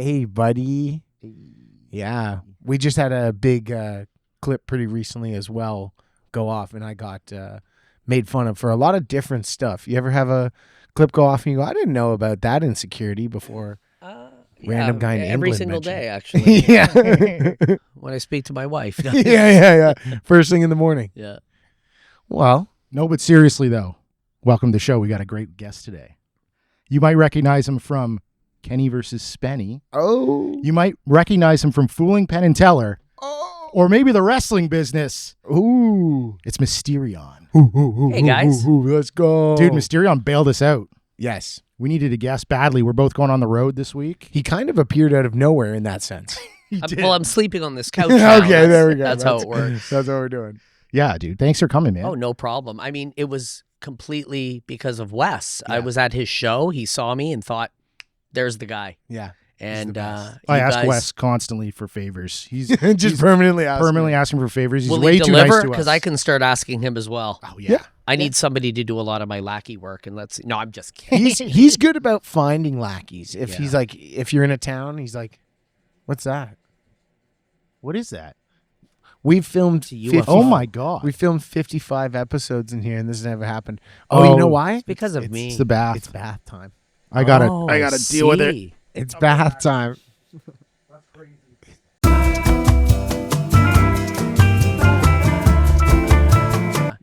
Hey, buddy. Yeah. We just had a big clip pretty recently as well go off, and I got made fun of for a lot of different stuff. You ever have a clip go off and you go, I didn't know about that insecurity before? Random guy in every England single mentioned. day, actually. Yeah. When I speak to my wife. Yeah. First thing in the morning. Yeah. Well, No, but seriously, though, welcome to the show. We got a great guest today. You might recognize him from Kenny versus Spenny. oh. You might recognize him from Fooling Penn and Teller. Or maybe the wrestling business. Ooh. It's Mysterion. Hey, guys. Let's go. Dude, Mysterion bailed us out. Yes. We needed a guest badly. We're both going on the road this week. He kind of appeared out of nowhere in that sense. Well, I'm sleeping on this couch now. Okay, there we go. That's how it works. That's what we're doing. Yeah, dude. Thanks for coming, man. Oh, no problem. I mean, it was completely because of Wes. I was at his show. He saw me and thought, there's the guy. Yeah. And I you ask guys- Wes constantly for favors. He's Just permanently asking for favors. He's Will way he too nice deliver? to us. Because I can start asking him as well. Oh, yeah. I need somebody to do a lot of my lackey work. And no, I'm just kidding. He's good about finding lackeys. If Yeah. he's like, if you're in a town, he's like, what's that? What is that? We've filmed It's a UFO. 50 Oh, my God. We filmed 55 episodes in here, and this has never happened. Oh, you know why? It's because of me. It's the bath. It's bath time. I gotta Oh, deal with it. see. It's bath time.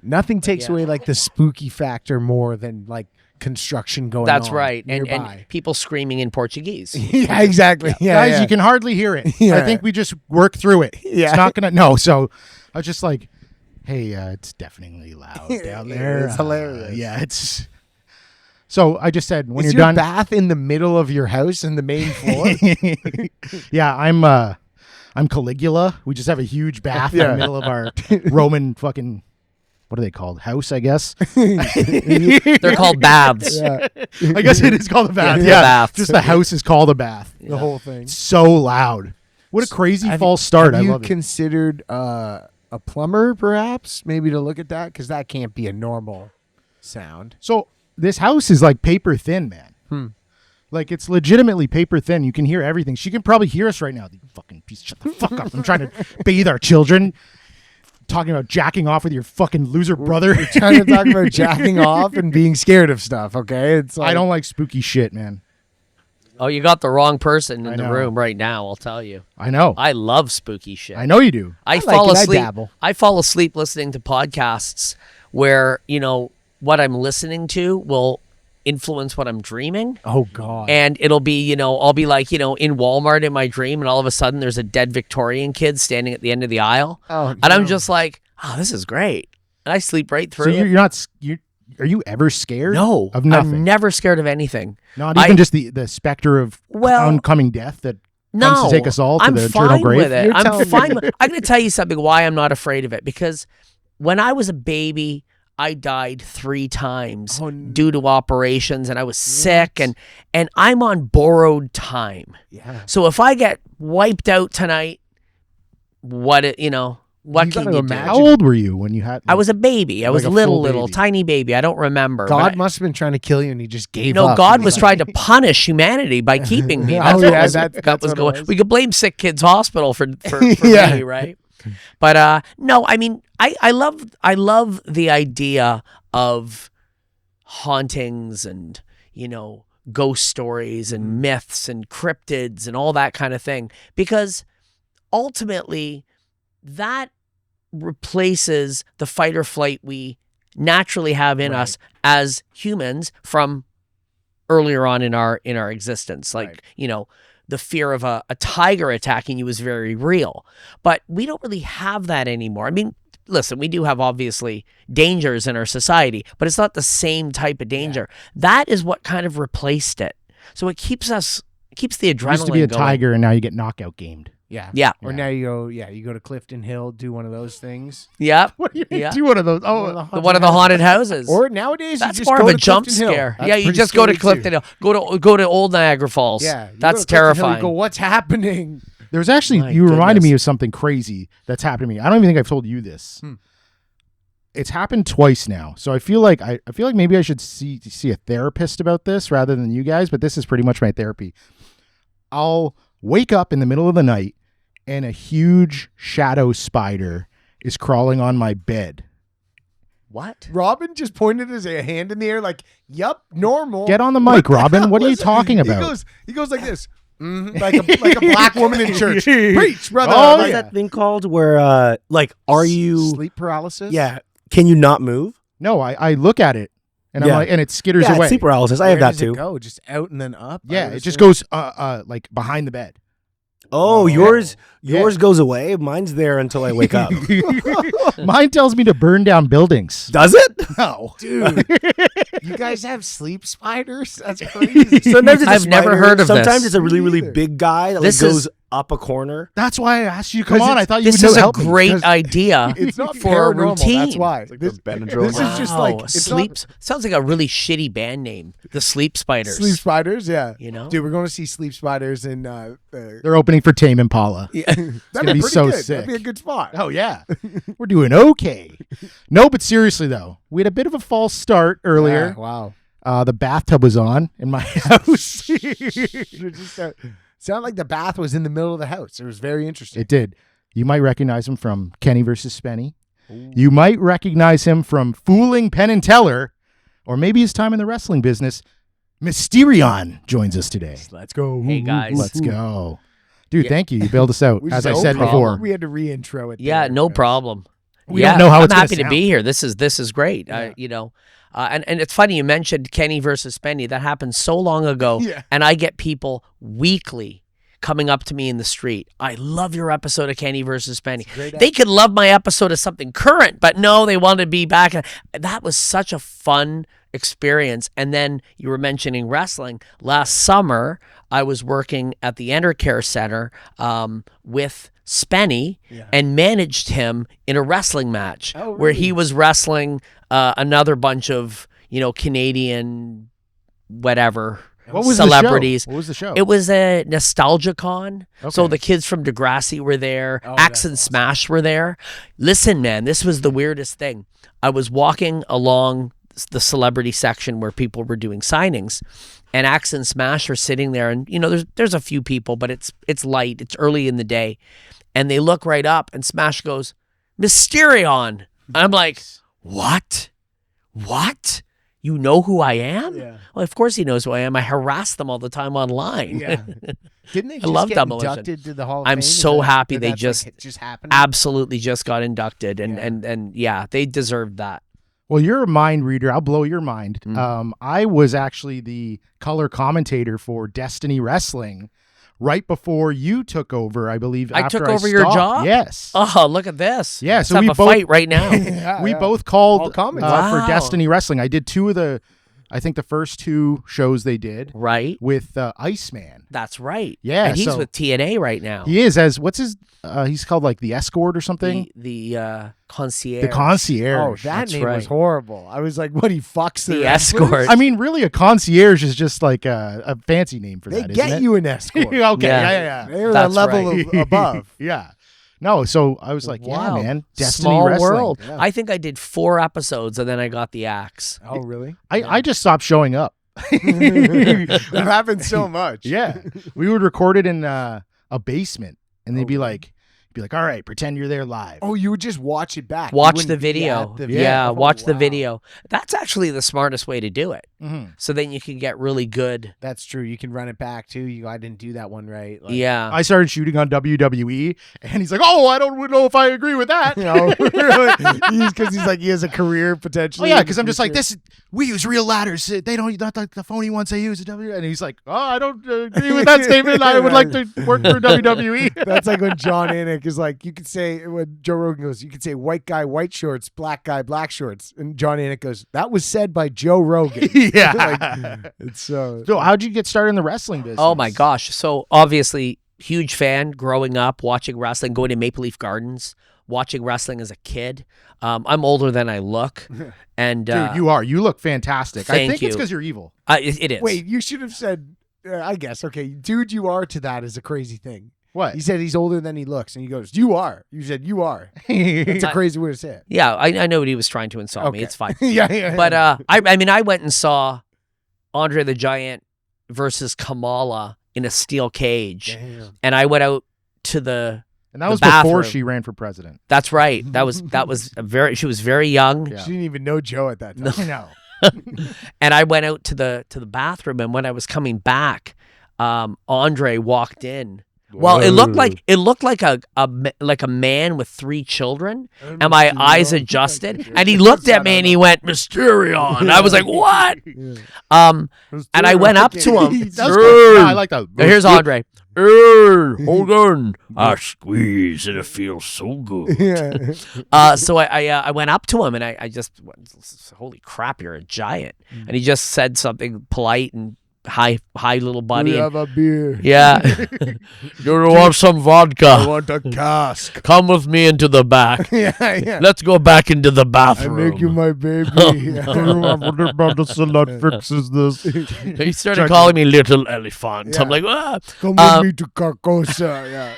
Nothing takes away like the spooky factor more than like construction going on. That's right. Nearby. And people screaming in Portuguese. yeah, exactly. Yeah, Guys, yeah. you can hardly hear it. Yeah. I think we just worked through it. Yeah. It's not gonna. No, so I was just like, hey, it's definitely loud down there. It's hilarious. Yeah, it's. So I just said when Is you're your done. bath in the middle of your house in the main floor? Yeah, I'm Caligula. We just have a huge bath in Yeah. the middle of our Roman fucking. What are they called? House, I guess. They're called baths. yeah, I guess it is called a bath. Yeah, Yeah, baths. just the house is called a bath. the whole thing. It's so loud. What a crazy false start. I Have you love it. considered a plumber, perhaps, maybe to look at that? Because that can't be a normal sound. So this house is like paper thin, man. Like it's legitimately paper thin. You can hear everything. She can probably hear us right now. You fucking piece. Shut the fuck up. I'm trying to bathe our children. Talking about jacking off with your fucking loser brother. Trying to talk about jacking off and being scared of stuff. Okay, it's like, I don't like spooky shit, man. Oh, you got the wrong person in I the know. room right now, I'll tell you. I know. I love spooky shit. I know you do. I like fall it. I asleep. dabble. I fall asleep listening to podcasts where, what I'm listening to will influence what I'm dreaming. Oh God. And it'll be, I'll be like, in Walmart in my dream, and all of a sudden there's a dead Victorian kid standing at the end of the aisle. Oh, And I'm no. just like, oh, this is great. And I sleep right So through you're it. not. Are you ever scared? No, of nothing. I'm never scared of anything. Not even just the specter of oncoming death that No, comes to take us all to I'm the fine eternal grave. with it. You're I'm telling fine. me. I'm going to tell you something why I'm not afraid of it. Because when I was a baby, I died 3 times Oh, due to operations, and I was sick, and I'm on borrowed time. Yeah. So if I get wiped out tonight, what You can gotta you do? imagine- How old were you when you had? I was a baby. I was Like a little, full baby. tiny baby. I don't remember. but God I- must have been trying to kill you, and he just gave No, up. God He's was like- trying to punish humanity by keeping me. Oh, That's yeah, what was, that's that was what it going. was. We could blame Sick Kids Hospital for Yeah. me, right? But no, I mean, I love the idea of hauntings and ghost stories and myths and cryptids and all that kind of thing, because ultimately that replaces the fight or flight we naturally have in us as humans from earlier on in our existence. Like, the fear of a tiger attacking you is very real, but we don't really have that anymore. I mean, listen, we do have obviously dangers in our society, but it's not the same type of danger. That is what kind of replaced it. So it keeps the adrenaline You used to be a going. tiger, and now you get knockout gamed. Yeah. Yeah. Or now you go to Clifton Hill, do one of those things. Yep. What do you Yeah. do? One of those? Oh, One of the haunted houses. Or nowadays, That's you just more go of a to jump Clifton Hill. scare. That's Yeah, you pretty just go to scary, Clifton too. Hill. Go to Old Niagara Falls. Yeah, you That's go to Clifton Hill, terrifying. you go, what's happening? There's actually, My you reminded goodness. me of something crazy that's happened to me. I don't even think I've told you this. It's happened twice now. So I feel like maybe I should see a therapist about this rather than you guys, but this is pretty much my therapy. I'll wake up in the middle of the night, and a huge shadow spider is crawling on my bed. What? Robin just pointed his hand in the air like, yup, normal. Get on the mic, Robin. What are you talking about? He goes like this. Like a black woman in church. Preach, brother. Oh, What's that thing called where, like, are you... Sleep paralysis? Yeah. Can you not move? No, I look at it, and Yeah. I'm like, and it skitters Yeah, away. it's sleep paralysis. I have Where that does it too. go? Just out and then up? Yeah, it just goes like behind the bed. Oh, yours Yeah. goes away. Mine's there until I wake up. Mine tells me to burn down buildings. Does it? No. Dude, you guys have sleep spiders? That's crazy. Sometimes it's a I've never spider. heard of Sometimes this. it's a really, really Either. big guy that This like, is- goes up a corner. That's why I asked you to come 'Cause on. I thought you This would is a help me. great 'cause idea It's not for a paranormal, routine. That's why. like This, the Benadryl. this is just like it's not- sleep. Sounds like a really shitty band name. The Sleep Spiders. Sleep spiders, yeah. You know? Dude, we're going to see sleep spiders in They're opening for Tame Impala. that'd gonna be pretty so good. sick. That'd be a good spot. Oh yeah, we're doing okay. No, but seriously though, we had a bit of a false start earlier. Yeah, wow. The bathtub was on in my house. It just sounded like the bath was in the middle of the house. It was very interesting. It did. You might recognize him from Kenny versus Spenny. You might recognize him from Fooling Penn and Teller, or maybe his time in the wrestling business. Mysterion joins us today. Let's go. Hey, guys. Let's go. Dude, Yeah. thank you. You bailed us out, We as just- I said no before. problem. We had to re-intro it. Yeah, there. no problem. We yeah, don't know how I'm it's gonna happy to sound. be here. This is great. Yeah. And it's funny you mentioned Kenny versus Spenny. That happened so long ago, Yeah. and I get people weekly coming up to me in the street. I love your episode of Kenny versus Spenny. Great They could love my episode of something current, but no, they want to be back. That was such a fun experience. And then you were mentioning wrestling. Last summer, I was working at the Entercare Center with Spenny and managed him in a wrestling match Oh, where he really? was wrestling another bunch of, Canadian whatever What was celebrities. The show? What was the show? It was a nostalgia con. So Okay. the kids from Degrassi were there. Oh, Axe that's and Smash were there. Listen, man, this was the weirdest thing. I was walking along the celebrity section where people were doing signings, and Axe and Smash are sitting there, and there's a few people, but it's light. It's early in the day, and they look right up, and Smash goes, "Mysterion." I'm like, "What? What? You know who I am?" Yeah. Well, of course he knows who I am. I harass them all the time online. Yeah. Didn't they I just love get Demolition. inducted to the Hall of I'm Fame? Is so that- happy that they that's, just- like, just happened. Absolutely just got inducted, and Yeah. and yeah, they deserved that. Well, you're a mind reader. I'll blow your mind. Mm-hmm. I was actually the color commentator for Destiny Wrestling right before you took over, I believe. I after took over your stopped. job? Yes. Oh, look at this. Yeah, Let's so have we a both- fight right now. Yeah, we yeah. both All called comments. for Wow. Destiny Wrestling. I did I think the first two shows they did Right? with Iceman. That's right. Yeah, And he's so- with TNA right now. He is what's his, he's called like the Escort or something. The concierge. The Concierge. Oh, that That's name was right. horrible. I was like, what? He fucks The wrestlers? escort. I mean, really, a concierge is just like a fancy name for They that, get isn't it? you an escort. Okay, Yeah. yeah. They're a That's level right. above. Yeah. No, so I was like, Wow. yeah, man, Destiny Small Wrestling. world. Yeah. I think I did 4 episodes, and then I got the axe. Oh, really? I just stopped showing up. That happens so much. Yeah, we would record it in a basement, and they'd be like, all right, pretend you're there live. Oh, you would just watch it back. You Watch wouldn't the be video. at Yeah, Oh, watch the wow. video. That's actually the smartest way to do it. Mhm. So then you can get really good. That's true. You can run it back too. You go, I didn't do that one right. Like, Yeah. I started shooting on WWE, and he's like, "Oh, I don't know if I agree with that." You know, because he's like he has a career Oh potentially. yeah, in the because I'm just like future. this. We use real ladders. They don't not like the phony ones they use at WWE. And he's like, "Oh, I don't agree with that statement. I would like to work for WWE." That's like when John Anik is like, you could say, when Joe Rogan goes, you could say white guy, white shorts, black guy, black shorts. And John Anik goes, that was said by Joe Rogan. Yeah. It's So how'd you get started in the wrestling business? Oh my gosh. So obviously, huge fan growing up, watching wrestling, going to Maple Leaf Gardens, watching wrestling as a kid. I'm older than I look. And Dude, you are. You look fantastic. I thank think it's you. because you're evil. it is. Wait, you should have said, I guess, okay, dude, you are to that is a crazy thing. What? He said he's older than he looks. And he goes, you are. You said, you are. It's a crazy way to say it. Yeah, I know what he was trying to insult me. Okay. It's fine. yeah. But I mean, I went and saw Andre the Giant versus Kamala in a steel cage. Damn. And I went out to the And that was bathroom. before she ran for president. That's right. That was she was very young. Yeah. She didn't even know Joe at that time. I know. And I went out to the bathroom, and when I was coming back, Andre walked in. Well, it looked like a man with 3 children, and my eyes adjusted, and he looked at me and he went, Mysterion. I was like, what? And I went up to him. I like that. Here's Andre. Hold on. I squeeze and it feels so good. So I went up to him and I just went, holy crap, you're a giant. And he just said something polite and hi little buddy. We have a beer. Yeah. You want some vodka? I want a cask. Come with me into the back. Yeah. Let's go back into the I bathroom. make you my baby. fixes this. He started calling me little elephant. I'm like, ah. Come with me to Carcosa. Yeah.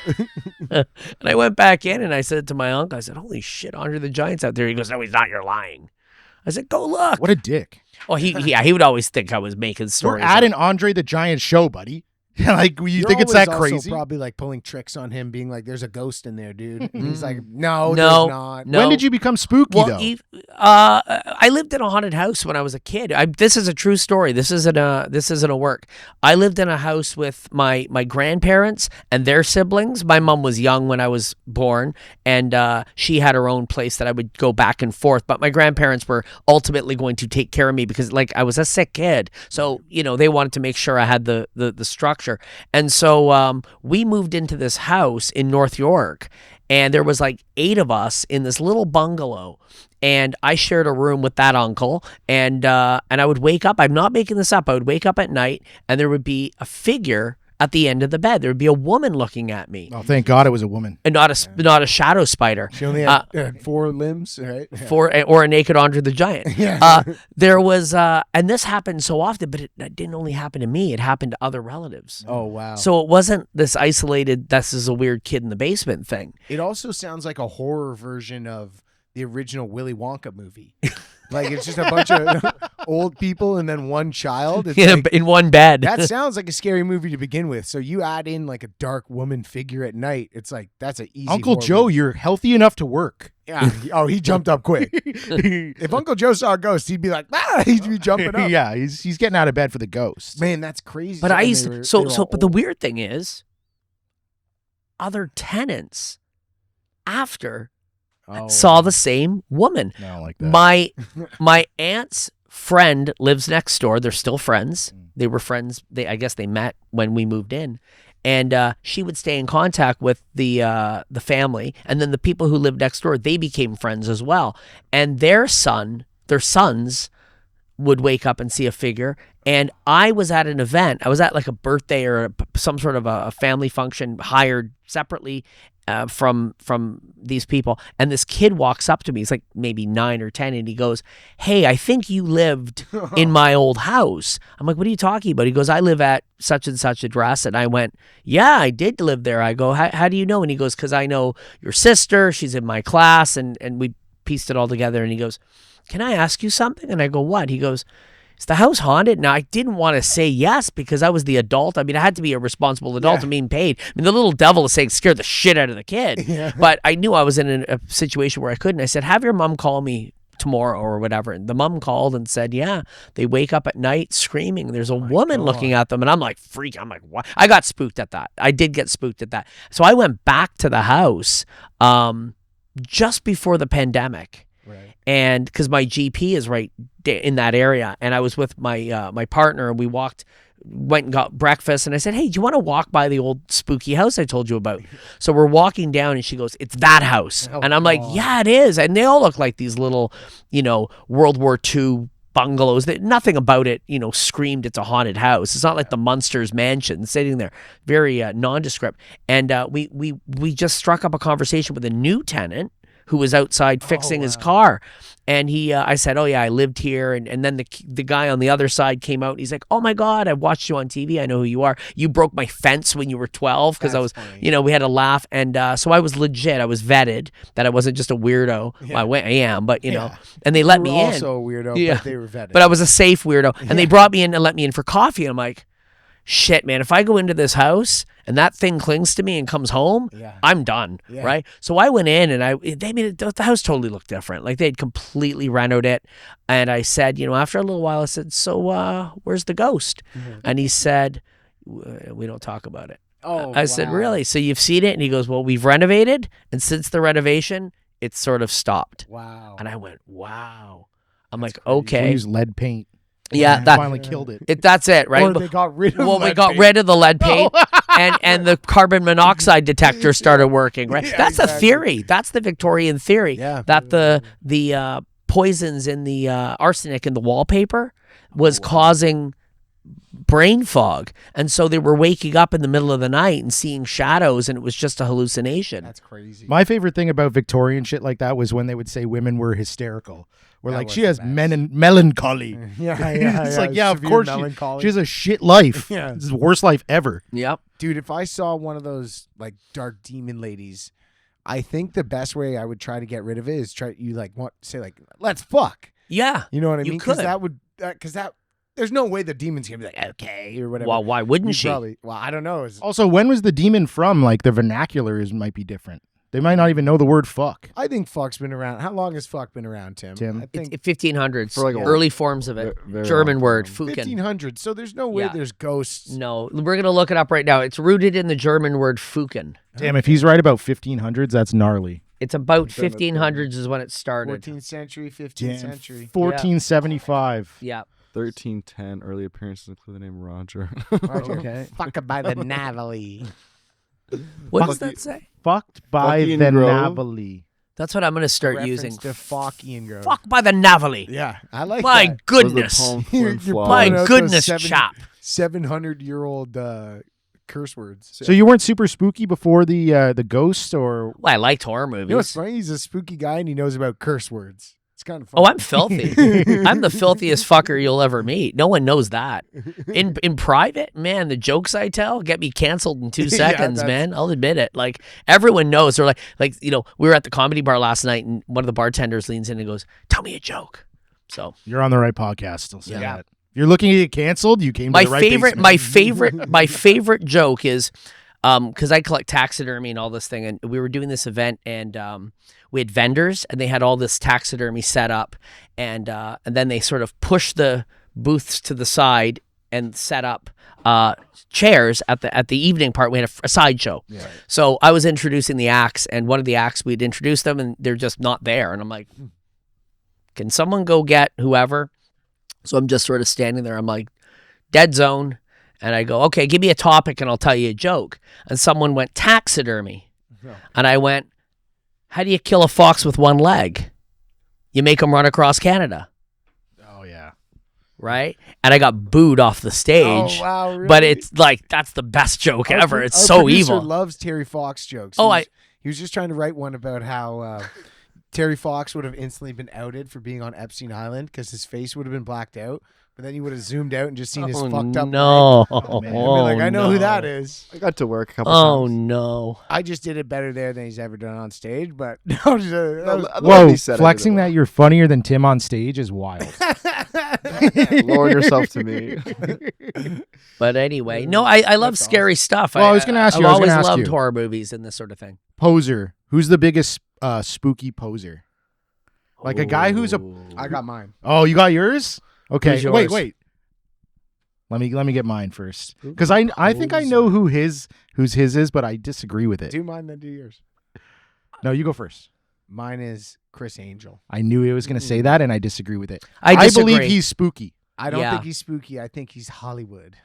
And I went back in and I said to my uncle, I said, holy shit, Andre the Giant's out there. He goes, no, he's not. You're lying. I said, go look. What a dick. Oh, he would always think I was making stories. We're at an Andre the Giant show, buddy. Like, you You're think it's that always also crazy? probably like pulling tricks on him, being like, "There's a ghost in there, dude." And he's like, "No, No, there's not." no. When did you become spooky, Well, though? I lived in a haunted house when I was a kid. This is a true story. This isn't a work. I lived in a house with my grandparents and their siblings. My mom was young when I was born, and she had her own place that I would go back and forth. But my grandparents were ultimately going to take care of me because, like, I was a sick kid. So, they wanted to make sure I had the structure. And so we moved into this house in North York, and there was like 8 of us in this little bungalow, and I shared a room with that uncle, and I would wake up. I'm not making this up. I would wake up at night, and there would be a figure at the end of the bed. There would be a woman looking at me, Oh, thank God it was a woman. and not a shadow spider. She only had 4 limbs, right? Or a naked Andre the Giant. Yeah. There was, and this happened so often, but it didn't only happen to me. It happened to other relatives. Oh wow. So it wasn't this isolated, this is a weird kid in the basement thing. It also sounds like a horror version of the original Willy Wonka movie. Like it's just a bunch of old people and then one child. It's like, In one bed. that sounds like a scary movie to begin with. So you add in like a dark woman figure at night. It's like that's an easy. Uncle horror Joe, movie. you're healthy enough to work. Yeah. Oh, he jumped up quick. If Uncle Joe saw a ghost, he'd be like, he'd be jumping up. Yeah, he's getting out of bed for the ghost. Man, that's crazy. But I And used they were but the all weird thing is, other tenants after old. saw the same woman. I don't like that. My aunt's friend lives next door. They're still friends. They were friends. I guess they met when we moved in, and she would stay in contact with the family, and then the people who lived next door, they became friends as well. And their sons would wake up and see a figure. And I was at an event. I was at like a birthday or some sort of a family function hired separately from these people. And this kid walks up to me. He's like maybe 9 or 10. And he goes, "Hey, I think you lived in my old house." I'm like, "What are you talking about?" He goes, "I live at such and such address." And I went, "Yeah, I did live there." I go, how do you know?" And he goes, "Because I know your sister. She's in my class." And we pieced it all together. And he goes, "Can I ask you something?" And I go, "What?" He goes, "Is the house haunted?" Now, I didn't want to say yes because I was the adult. I mean, I had to be a responsible adult and being paid. I mean, the little devil is saying scared the shit out of the kid. Yeah. But I knew I was in a situation where I couldn't. I said, "Have your mom call me tomorrow or whatever." And the mom called and said, "Yeah, they wake up at night screaming. There's a woman looking at them." And I'm like, freak. I'm like, what? I got spooked at that. I did get spooked at that. So I went back to the house just before the pandemic. Right. And because my GP is right in that area, and I was with my my partner, and we went and got breakfast, and I said, "Hey, do you want to walk by the old spooky house I told you about?" So we're walking down, and she goes, "It's that house." Oh, and I'm like, God. "Yeah, it is." And they all look like these little, World War II bungalows. That nothing about it, screamed it's a haunted house. It's not like the Munsters mansion sitting there, very nondescript. And we just struck up a conversation with a new tenant who was outside fixing his car. And I said, "Oh yeah, I lived here." And then the guy on the other side came out and he's like, "Oh my God, I've watched you on TV. I know who you are. You broke my fence when you were 12. Because I was, That's funny. we had a laugh. And so I was legit. I was vetted that I wasn't just a weirdo. Yeah. Well, I am, but Yeah. and they let You were me in. also a weirdo, Yeah. but they were vetted. But I was a safe weirdo. And they brought me in and let me in for coffee. And I'm like, shit, man, if I go into this house and that thing clings to me and comes home, Yeah. I'm done, Yeah. right? So I went in and they made it, the house totally looked different. Like they'd completely renoed it. And I said, after a little while, I said, so where's the ghost? And he said, we don't talk about it. Oh, I said, wow. really? So you've seen it? And he goes, well, we've renovated. And since the renovation, it's sort of stopped. Wow. And I went, wow. I'm That's like, crazy. okay. Use lead paint. Yeah, And that finally killed it. that's it, right? Or they got rid of Well, we lead got paint. rid of the lead paint, and the carbon monoxide detector started working. Right, Yeah, that's a exactly. theory. That's the Victorian theory. Yeah. That the poisons in the arsenic in the wallpaper was causing brain fog, and so they were waking up in the middle of the night and seeing shadows, and it was just a hallucination. That's crazy. My favorite thing about Victorian shit like that was when they would say women were hysterical. We're That like, was she the has best. melancholy. Yeah. It's like, yeah, of severe course melancholy. she has a shit life. Yeah. This is the worst life ever. Yep. Dude, if I saw one of those like dark demon ladies, I think the best way I would try to get rid of it is say let's fuck. Yeah. You know what I You mean? Because could. that would there's no way the demon's gonna be like okay or whatever. Well, why wouldn't You she? Probably. Well, I don't know. Also, when was the demon from? Like the vernacular might be different. They might not even know the word fuck. I think fuck's been around. How long has fuck been around, Tim? Tim? I think It's 1500s, For like a early forms of it. very German long word, time. Fuken. 1500. So there's no way Yeah. there's ghosts. No, we're gonna look it up right now. It's rooted in the German word Fuken. Damn, if he's right about 1500s, that's gnarly. It's about 1500s is when it started. 14th century, 15th Damn, century. 1475. Yeah. 1310 early appearances include the name Roger. Okay. Fuck by the Navali. What does that say? Fucked by Fucking the Grove. Navali. That's what I'm gonna start Reference using. to Fockian Grove. Fuck by the Navali. Yeah, I like My that. goodness. Those are palm You're flint pulling My out those goodness, 7 chap. 700-year-old curse words. So you weren't super spooky before the ghost, or Well, I liked horror You know what's movies. funny? He's a spooky guy and he knows about curse words. It's kind of funny. Oh, I'm filthy. I'm the filthiest fucker you'll ever meet. No one knows that. In private, man, the jokes I tell get me canceled in 2 Yeah, seconds, that's- man. I'll admit it. Like everyone knows. They're like we were at the comedy bar last night, and one of the bartenders leans in and goes, "Tell me a joke." So you're on the right podcast. Still say Yeah. that. If you're looking to get canceled, you came to my the right favorite, basement. my favorite joke is, because I collect taxidermy and all this thing, and we were doing this event, and we had vendors, and they had all this taxidermy set up, and then they sort of pushed the booths to the side and set up chairs at the evening part. We had a sideshow. Yeah. So I was introducing the acts, and one of the acts, we'd introduced them, and they're just not there, and I'm like, can someone go get whoever? So I'm just sort of standing there. I'm like, dead zone. And I go, okay, give me a topic and I'll tell you a joke. And someone went, taxidermy. And I went, how do you kill a fox with one leg? You make him run across Canada, Oh yeah. right? And I got booed off the stage. Oh, wow, really? But it's like, that's the best joke Our ever. pro- It's our so producer evil. loves Terry Fox jokes. Oh, He was just trying to write one about how Terry Fox would have instantly been outed for being on Epstein Island because his face would have been blacked out. But then he would have zoomed out and just seen his fucked up. no. leg. I'd be like, I know who that is. I got to work a couple Oh, times. no. I just did it better there than he's ever done on stage. But no, just, that was- Whoa, flexing that you're funnier than Tim on stage is wild. Lower yourself to me. But anyway, no, I love scary stuff. Well, I was gonna ask you, I've I was always gonna ask loved you. horror movies and this sort of thing. Poser. Who's the biggest spooky poser? Like a guy who's a. I got mine. Oh, you got yours? Okay. Who's Wait, yours? wait. Let me get mine first, because I think I know who's his is, but I disagree with it. Do mine, then do yours. No, you go first. Mine is Chris Angel. I knew he was going to say that, and I disagree with it. I disagree. believe he's spooky. I don't Yeah. think he's spooky. I think he's Hollywood.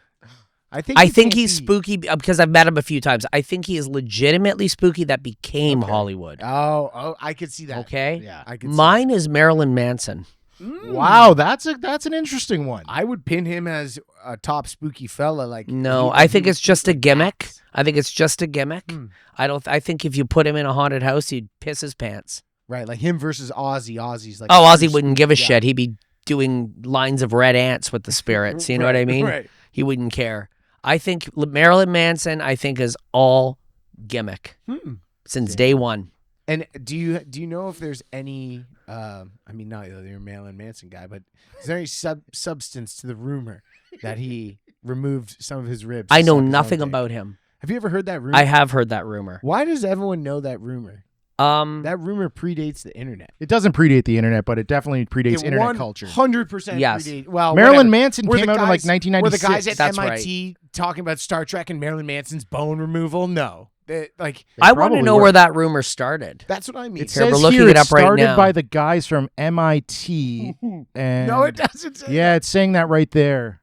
I think I he think can't he's be- spooky because I've met him a few times. I think he is legitimately spooky that became Okay. Hollywood. Oh, I could see that. Okay? Yeah. I could. See Mine is Marilyn Manson. that. Wow, that's an interesting one. I would pin him as a top spooky fella. Like No, he- I think he- it's just a gimmick. I think it's just a gimmick. Hmm. I think if you put him in a haunted house, he'd piss his pants. Right, like him versus Ozzy. Ozzy's like Oh, Ozzy super wouldn't give a spooky shit. He'd be doing lines of red ants with the spirits. You know what I mean? Right. He wouldn't care. I think Marilyn Manson, is all gimmick Hmm. since day one. And do you know if there's any? I mean, not that you're a Marilyn Manson guy, but is there any substance to the rumor that he removed some of his ribs. I to know suck his own nothing dick. about him. Have you ever heard that rumor? I have heard that rumor. Why does everyone know that rumor? That rumor predates the internet. It doesn't predate the internet, but it definitely predates internet culture. 100% Yes. predate. Well, Marilyn whatever. Manson Were came the out in like guys- 1996. Were the guys at That's MIT talking about Star Trek and Marilyn Manson's bone removal? No. Like, I want to probably know were. where that rumor started. that's what I mean. It Here, we're says looking here it it up right started now. by the guys from MIT. And no, it doesn't say yeah, it's saying that right there.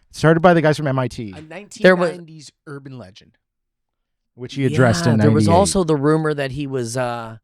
It started by the guys from MIT, a 1990s There was- urban legend. which he addressed in There was 98. also the rumor that he was the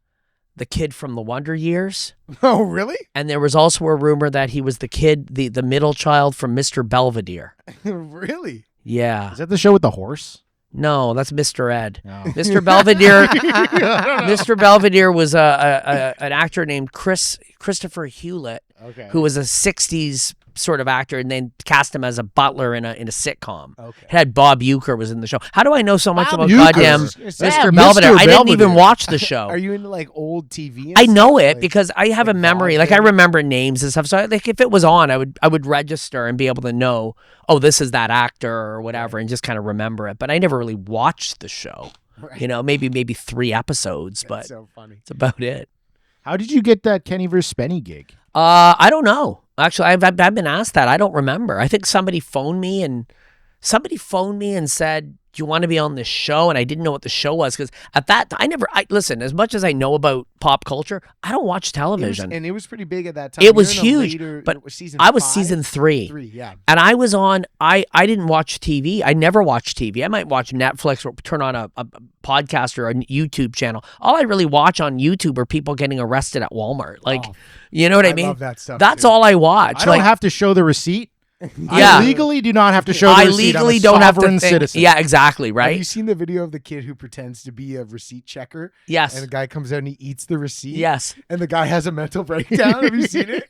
kid from the Wonder Years. Oh, really? And there was also a rumor that he was the kid, the middle child from Mr. Belvedere. Really? Yeah. Is that the show with the horse? No, that's Mr. Ed. No. Mr. Belvedere. Mr. Belvedere was an actor named Christopher Hewlett, Okay. who was a '60s sort of actor, and then cast him as a butler in a sitcom. Okay. It had Bob Uecker was in the show. How do I know so much Bob about Uecker. goddamn Yeah, Mr. Belvedere? Mr. I didn't even Belvedere. watch the show. Are you into like old TV? And I know stuff? it Like, because I have a like memory. Like I vaudeville? remember names and stuff. So like if it was on, I would register and be able to know, oh, this is that actor or whatever, and just kind of remember it. But I never really watched the show. Right. You know, maybe 3 episodes, but That's so funny. it's about it. How did you get that Kenny vs. Spenny gig? I don't know. Actually, I've been asked that. I don't remember. I think somebody phoned me and said, "Do you want to be on this show?" And I didn't know what the show was because at that listen. As much as I know about pop culture, I don't watch television. And it was pretty big at that time. It was You're in a huge, later- but season I was 5? season 3. 3, yeah. And I was on, I didn't watch TV. I never watched TV. I might watch Netflix or turn on a podcast or a YouTube channel. All I really watch on YouTube are people getting arrested at Walmart. Like, Oh, you know what I I mean? love that stuff, That's too. all I watch. I don't Like, have to show the receipt. Yeah. I legally do not have to show the I receipt. I'm a legally don't have to sovereign think. citizen. Yeah, exactly, Have you right? seen the video of the kid who pretends to be a receipt checker? Yes. And the guy comes out and he eats the receipt. Yes. And the guy has a mental breakdown. Have you seen it?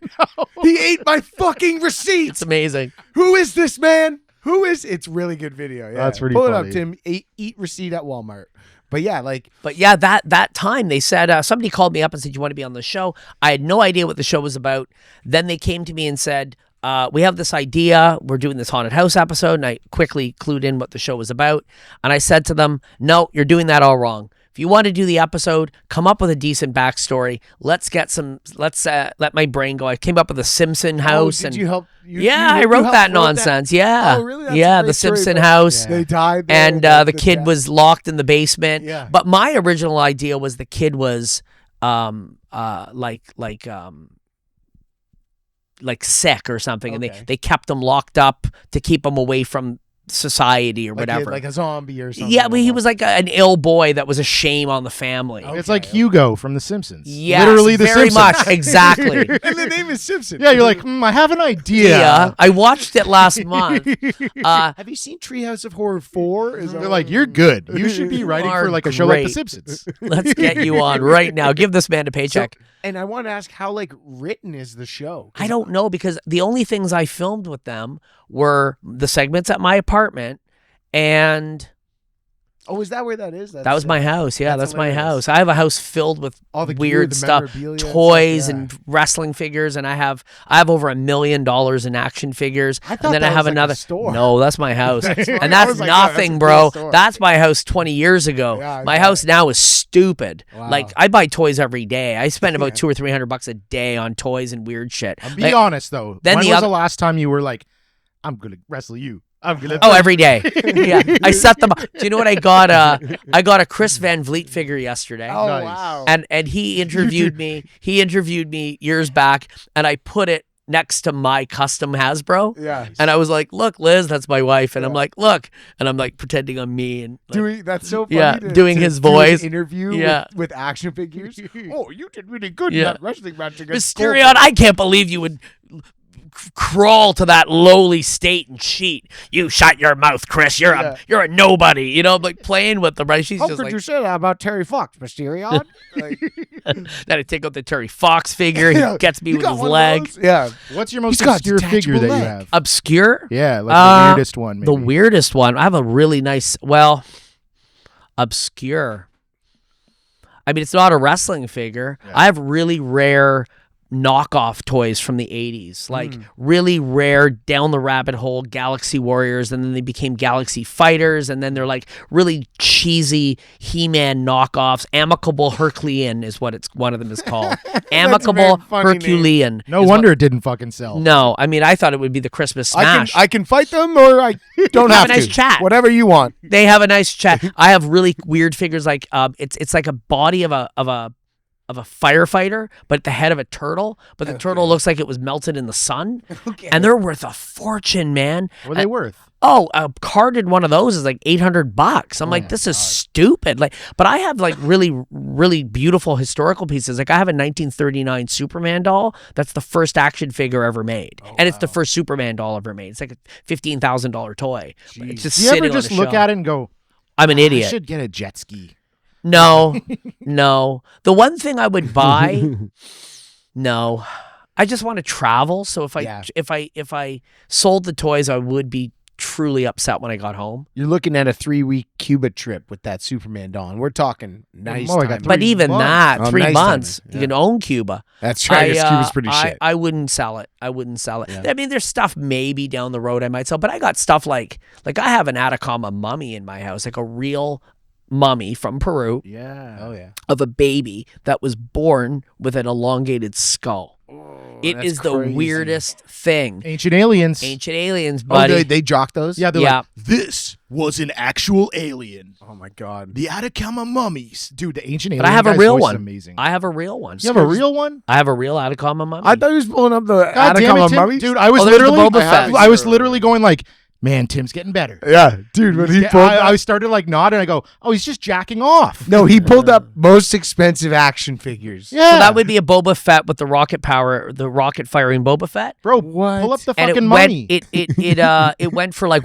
He ate my fucking receipt. It's amazing. Who is this man? Who is? It's really good video. Yeah. That's pretty Pull it funny. up, Tim. Eat receipt at Walmart. But yeah, like But yeah, that time they said, somebody called me up and said, "You want to be on the show?" I had no idea what the show was about. Then they came to me and said, "We have this idea. We're doing this haunted house episode." And I quickly clued in what the show was about. And I said to them, "No, you're doing that all wrong. If you want to do the episode, come up with a decent backstory. Let's let my brain go." I came up with a Simpson house. did and you help? I wrote that nonsense. Yeah. Oh, really? That's a yeah, great the story, Simpson but- house. They died there, And the kid death. was locked in the basement. Yeah. But my original idea was the kid was like sick or something, and Okay. they kept him locked up to keep him away from society or Like he had, whatever. like a zombie or something. Yeah, but he was like an ill boy that was a shame on the family. Oh. It's like Okay. Hugo from The Simpsons. Yes, Literally The very Simpsons. much, exactly. And the name is Simpson. Yeah, you're like, I have an idea. Yeah, I watched it last month. Have you seen Treehouse of Horror 4? They're like, you're good. You should be writing are for like a show like The great. Simpsons. Let's get you on right now. Give this man a paycheck. And I want to ask, how like written is the show? 'Cause I don't know because the only things I filmed with them were the segments at my apartment, and Oh, is that where that is? that was my house. Yeah, That's that's my hilarious. house. I have a house filled with All the gear, weird the stuff, memorabilia and stuff, toys yeah. and wrestling figures, and I have over $1 million in action figures. I thought and then that I have was like a another store. No, that's my house. That's right. And I that's was like, wow, that's a nothing, cool bro. store. That's my house 20 years ago. Yeah, I my bet. house now is stupid. Wow. Like I buy toys every day. I spend about $200 or $300 a day on toys and weird shit. Be Like, honest though. then When the was other- the last time you were like, I'm gonna wrestle you? I'm gonna. Oh, every day. Yeah, I set them up. Do you know what I got? I got a Chris Van Vliet figure yesterday. Oh, Nice. wow. And he interviewed me. He interviewed me years back, and I put it next to my custom Hasbro. Yeah. And I was like, "Look, Liz, that's my wife." And I'm Yeah. like, "Look," and I'm like pretending I'm me and like, Doing that's so funny. Yeah, to, doing to his do an voice. interview Yeah. with action figures. Oh, you did really good in Yeah. that wrestling match against Mysterion. I can't believe you would crawl to that lowly state and cheat. You shut your mouth, Chris. You're a nobody. You know, I'm like playing with them, right? She's How just could like, you say that about Terry Fox, Mysterion? Like, then I take out the Terry Fox figure. He yeah, gets me you with got his one of leg. those? Yeah. What's your most He's got a obscure figure that detachable you leg. have? Obscure? Yeah, like the weirdest one. Maybe. The weirdest one. I have a really nice, obscure. I mean, it's not a wrestling figure. Yeah. I have really rare knockoff toys from the 80s, like really rare down the rabbit hole Galaxy Warriors, and then they became Galaxy Fighters, and then they're like really cheesy He-Man knockoffs. Amicable Herculean is what one of them is called. Amicable funny name. Herculean. No is wonder it didn't fucking sell. No, I mean, I thought it would be the Christmas Smash. I can fight them, or I don't Have have a nice to. chat. Whatever you want. They have a nice chat. I have really weird figures like it's like a body of a firefighter, but the head of a turtle. But the turtle looks like it was melted in the sun. Okay. And they're worth a fortune, man. What are they worth? Oh, a carded one of those is like $800. I'm like, this is stupid. Like, but I have like really, really beautiful historical pieces. Like I have a 1939 Superman doll. That's the first action figure ever made, and it's the first Superman doll ever made. It's like a $15,000 toy. It's just Do you sitting ever on just a look shelf. at it and go, I'm an I idiot. should get a jet ski? No, no. The one thing I would buy, no. I just want to travel. So if I sold the toys, I would be truly upset when I got home. You're looking at a 3-week Cuba trip with that Superman doll. And we're talking nice more like time. a But even months. that, Oh, 3 nice months, timing. you can own Cuba. That's right. I guess Cuba's pretty shit. I wouldn't sell it. I wouldn't sell it. Yeah. I mean, there's stuff maybe down the road I might sell, but I got stuff like I have an Atacama mummy in my house, like a real mummy from Peru Yeah. Oh, yeah. of a baby that was born with an elongated skull. It that's is the crazy. weirdest thing. Ancient aliens. Ancient aliens, Oh, buddy. they jock those? Yeah, they're Yeah. like, this was an actual alien. Oh, my God. The Atacama mummies. Dude, the ancient alien But I have a guy's real voice is one. amazing. I have a real one. You have a real one? I have a real Atacama mummy. I thought he was pulling up the God damn Atacama it, Tim. mummy. Dude, I was Oh, there's the literally Boba Fett. I was literally going like, man, Tim's getting better. Yeah, dude, when he Yeah, pulled I up. started like nodding. I go, oh, he's just jacking off. No, he pulled up most expensive action figures. Yeah. So that would be a Boba Fett with the rocket power, the rocket firing Boba Fett. Bro, What? pull up the And fucking it mummy. went, it went for like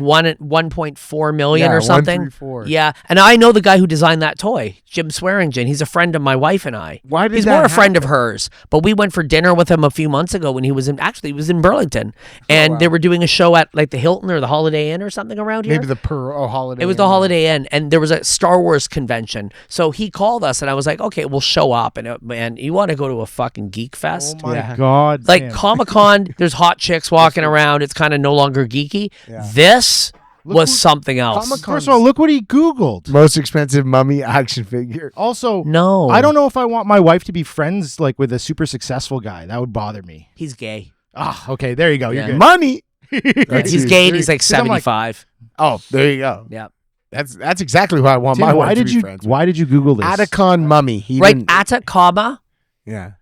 1.4 million Yeah, or something. 134. Yeah, and I know the guy who designed that toy, Jim Swearingen. He's a friend of my wife and I. Why did He's that more a friend happen? of hers, but we went for dinner with him a few months ago when he was in Burlington, and they were doing a show at like the Hilton or the Holiday Inn or something around here. Maybe the Holiday. It was the Holiday Inn, and there was a Star Wars convention. So he called us, and I was like, "Okay, we'll show up." And man, you want to go to a fucking geek fest? Oh my Yeah. God. Like Tim. Comic-Con, there's hot chicks walking around. It's kind of no longer geeky. Yeah. This was who- something else. Comic-Con- First of all, look what he Googled. most expensive mummy action figure. Also, No, I don't know if I want my wife to be friends like with a super successful guy. That would bother me. He's gay. Ah, okay, there you go. Yeah. You're good. Money. He's gay, and he's like 'Cause I'm like- 75. Oh, there you go. Yeah. That's exactly why I want Tim, my why wife to did be you friends with. why did you Google this? Atacon mummy. He Right, didn't- Atacama. Yeah.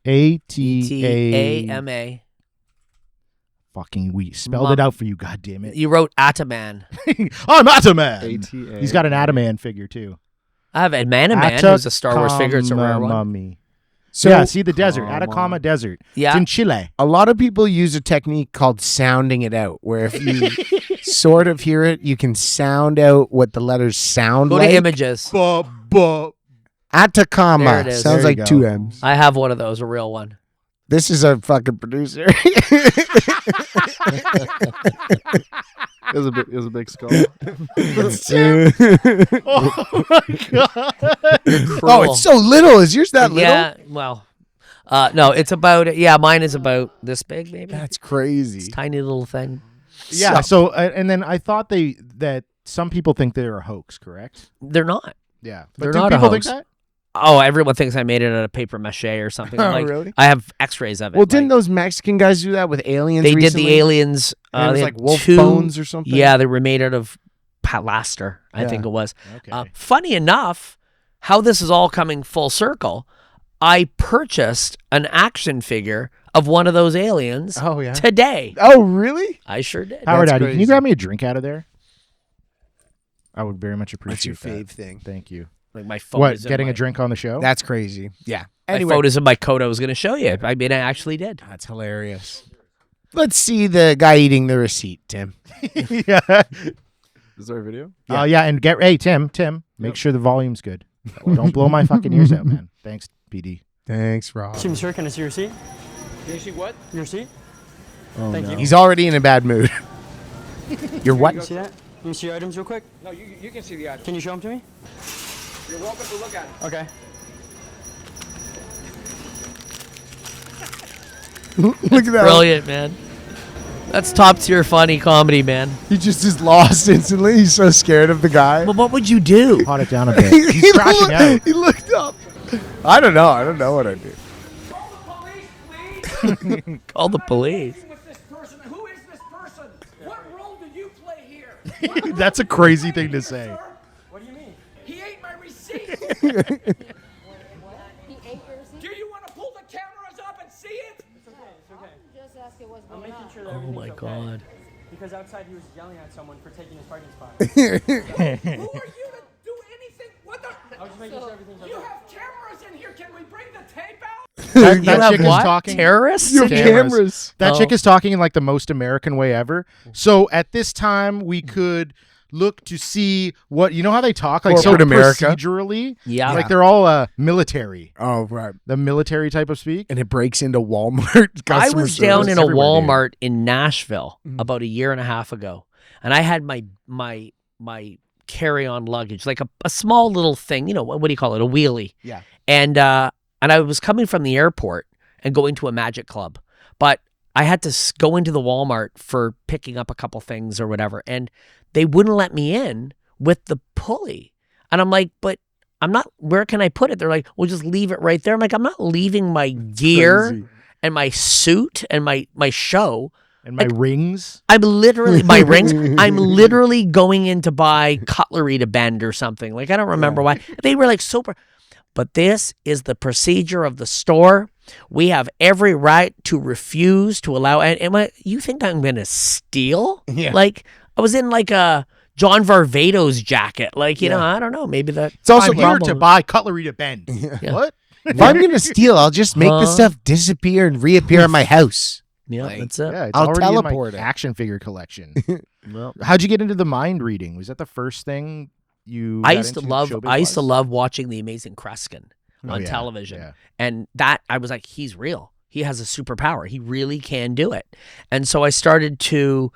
ATA. T-A-M-A. Fucking we spelled it out for you. God damn it. You wrote Ataman. I'm Ataman. ATA. He's got an Ataman figure too. I have a Man, who's a Star Wars figure. It's a rare one. Mummy. So yeah, see the desert, Come Atacama on. Desert. Yeah. It's in Chile. a lot of people use a technique called sounding it out, where if you sort of hear it, you can sound out what the letters sound Go like. to images. Atacama. There it is. Sounds There you like go. 2 M's. I have one of those, a real one. This is a fucking producer. It was a big skull. Oh my god. Oh, it's so little. Is yours that little? Yeah, well, no, it's about, mine is about this big, maybe. That's crazy. Tiny little thing. Yeah. So and then I thought that some people think they're a hoax, correct? They're not. Yeah. They're do not a people hoax. think that? Oh, everyone thinks I made it out of paper mache or something. Oh, Like, really? I have X-rays of it. Well, didn't like, those Mexican guys do that with aliens they recently? did the aliens? And it was they like had wolf 2 bones or something? Yeah, they were made out of plaster. I Yeah. think it was. Okay. Funny enough, how this is all coming full circle. I purchased an action figure of one of those aliens Oh, yeah. today. Oh, really? I sure did. Howard That's Addy, can you crazy. grab me a drink out of there? I would very much What's your appreciate that. fave thing? Thank you. Like my phone. What? is in Getting my, a drink on the show? That's crazy. Yeah. My Anyway, photos in my coat. I was going to show you. I mean, I actually did. that's hilarious. Let's see the guy eating the receipt, Tim. yeah. Is there a video? Yeah. And hey, Tim, make sure the volume's good. Don't blow my fucking ears out, man. Thanks, PD. Thanks, Rob. Excuse me, sir. Can I see your receipt? Can you see what? Your receipt? Oh, Thank no. you. He's already in a bad mood. You're Can what? you see that? Can you see your items real quick? No, you can see the item. Can you show them to me? You're welcome to look at it. Okay. Look at that. Brilliant, man. That's top tier funny comedy, man. He just is lost instantly. He's so scared of the guy. Well, what would you do? Pot it down a bit. He's crashing out. He looked up. I don't know. I don't know what I do. Call the police, please. Call the police. With this person. Who is this person? What role do you play here? That's a crazy thing to say. What do you mean? He ate my receipt. He ate your receipt? Do you want to pull the cameras up and see it? It's okay. Just asking what's I'm going making on. sure that Oh everything's my okay. God. Because outside he was yelling at someone for taking his parking spot. Who are you to do anything? What the? I was just making sure everything's okay. You have cameras in here. Can we bring the tape out? That You have chick is what? talking. Terrorists? You have Cameras. cameras. That chick Oh. is talking in like the most American way ever. So at this time, we could look to see what you know how they talk like so Corporate America. procedurally. Yeah. Like they're all military, Oh, right. the military type of speak. And it breaks into Walmart. I customer was down service in a everywhere, dude. Walmart in Nashville about a year and a half ago, and I had my carry-on luggage, like a small little thing, you know, what do you call it, a wheelie? Yeah. And I was coming from the airport and going to a magic club, but I had to go into the Walmart for picking up a couple things or whatever, and they wouldn't let me in with the pulley, and I'm like, but I'm not. Where can I put it? They're like, well, just leave it right there. I'm like, I'm not leaving my gear Crazy. and my suit and my show. And my rings. I'm literally my rings. I'm literally going in to buy cutlery to bend or something. Like I don't remember why. They were like super. But this is the procedure of the store. We have every right to refuse to allow. And you think I'm going to steal? Yeah. Like I was in like a John Varvatos jacket. Like you know, I don't know. Maybe that. It's also I'm here to buy cutlery to bend. Yeah. What? If I'm gonna steal, I'll just make the Huh? stuff disappear and reappear in my house. Yeah, Like, that's it. Yeah, it's I'll already in teleport my it. action figure collection. Well, How'd you get into the mind reading? Was that the first thing you? I got used to into love. showbiz I used to wise? love watching The Amazing Kreskin Oh, on yeah, television, yeah. and that I was like, he's real. He has a superpower. He really can do it. And so I started to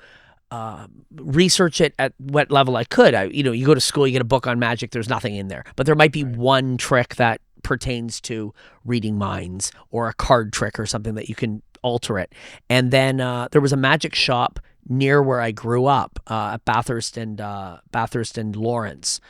research it at what level I could. You go to school, you get a book on magic. There's nothing in there, but there might be one trick that pertains to reading minds or a card trick or something that you can alter it. And then there was a magic shop near where I grew up at Bathurst and Lawrence.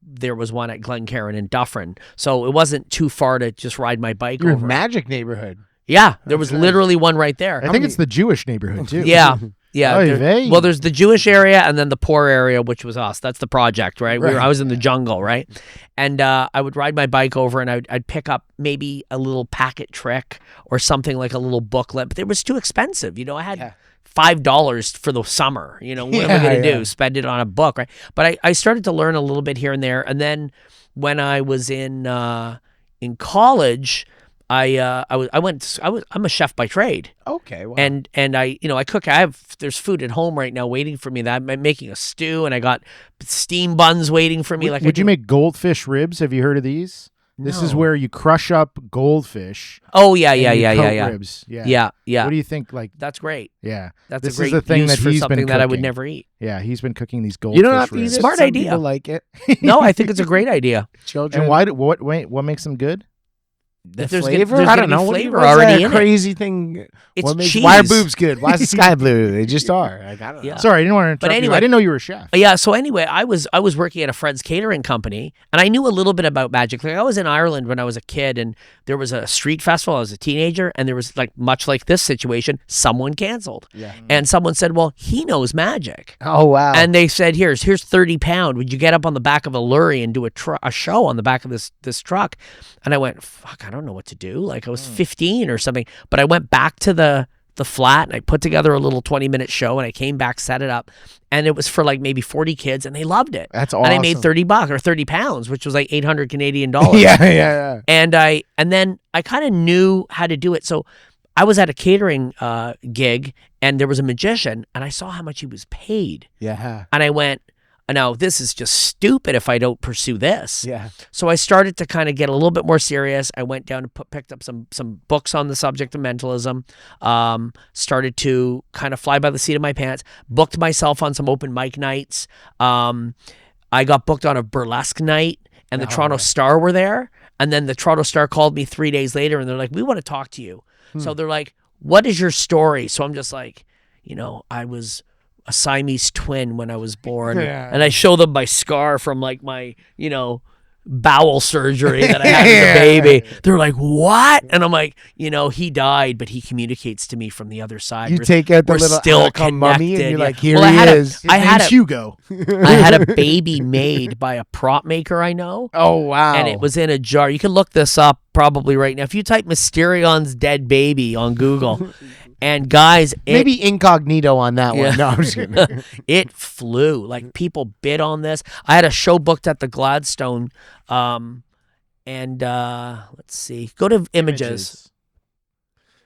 There was one at Glencairn and Dufferin. So it wasn't too far to just ride my bike Your over. magic neighborhood. Yeah, there was literally one right there. I think it's the Jewish neighborhood too. Yeah. Yeah. Oy there- vey. well, there's the Jewish area and then the poor area, which was us. That's the project, right? I was in the jungle, right? And I would ride my bike over and I'd pick up maybe a little packet trick or something like a little booklet, but it was too expensive. You know, I had $5 for the summer. You know, what am I going to do? Spend it on a book, right? But I started to learn a little bit here and there. And then when I was in college, I'm a chef by trade. Okay. Wow. And I cook. There's food at home right now waiting for me. That I'm making a stew, and I got steam buns waiting for me. Would you make goldfish ribs? Have you heard of these? This is No. where you crush up goldfish. Oh yeah, and yeah, you yeah, coat yeah, yeah, Ribs. Yeah. yeah. What do you think? Like, That's great. yeah, That's This a is great the thing use that for he's been something that I would cooking. never eat. yeah. He's been cooking these goldfish you don't have to eat ribs. it. Smart Some idea. people like it. No, I think it's a great idea. Children. And why? What makes them good? the If there's gonna- flavor? there's I gonna don't be know. flavor What's already that in it. crazy thing? It's What makes, cheese. why are boobs good? Why is the sky blue? They just are. Like, I don't Yeah. know. Sorry, I didn't want to interrupt But you. anyway- I didn't know you were a chef. Yeah. So anyway, I was working at a Fred's catering company, and I knew a little bit about magic. Like I was in Ireland when I was a kid, and there was a street festival. I was a teenager, and there was much like this situation, someone canceled, and someone said, "Well, he knows magic." Oh wow. And they said, here's £30. Would you get up on the back of a lorry and do a show on the back of this truck? And I went, fuck, I don't know what to do. Like I was 15 or something. But I went back to the flat and I put together a little 20-minute show and I came back, set it up. And it was for maybe 40 kids and they loved it. That's And I made awesome. $30 or £30, which was like 800 Canadian dollars. yeah. And then I kind of knew how to do it. So I was at a catering gig and there was a magician and I saw how much he was paid. Yeah. And I went, no, this is just stupid if I don't pursue this. Yeah. So I started to kind of get a little bit more serious. I went down and picked up some books on the subject of mentalism, started to kind of fly by the seat of my pants, booked myself on some open mic nights. I got booked on a burlesque night and the Toronto Star were there. And then the Toronto Star called me 3 days later and they're like, we want to talk to you. So they're like, what is your story? So I'm just like, I was a Siamese twin when I was born. Yeah. And I show them my scar from like my, bowel surgery that I had as a baby. They're like, what? And I'm like, he died, but he communicates to me from the other side. You take out the we're little still Anacom mummy and connected. you're Yeah. like, here Well, he is. His name's Hugo. I had a baby made by a prop maker I know. Oh, wow. And it was in a jar. You can look this up probably right now. If you type Mysterion's dead baby on Google, and guys, maybe incognito on that Yeah. one. No, I'm just kidding. it flew. Like people bid on this. I had a show booked at the Gladstone. And let's see. Go to images.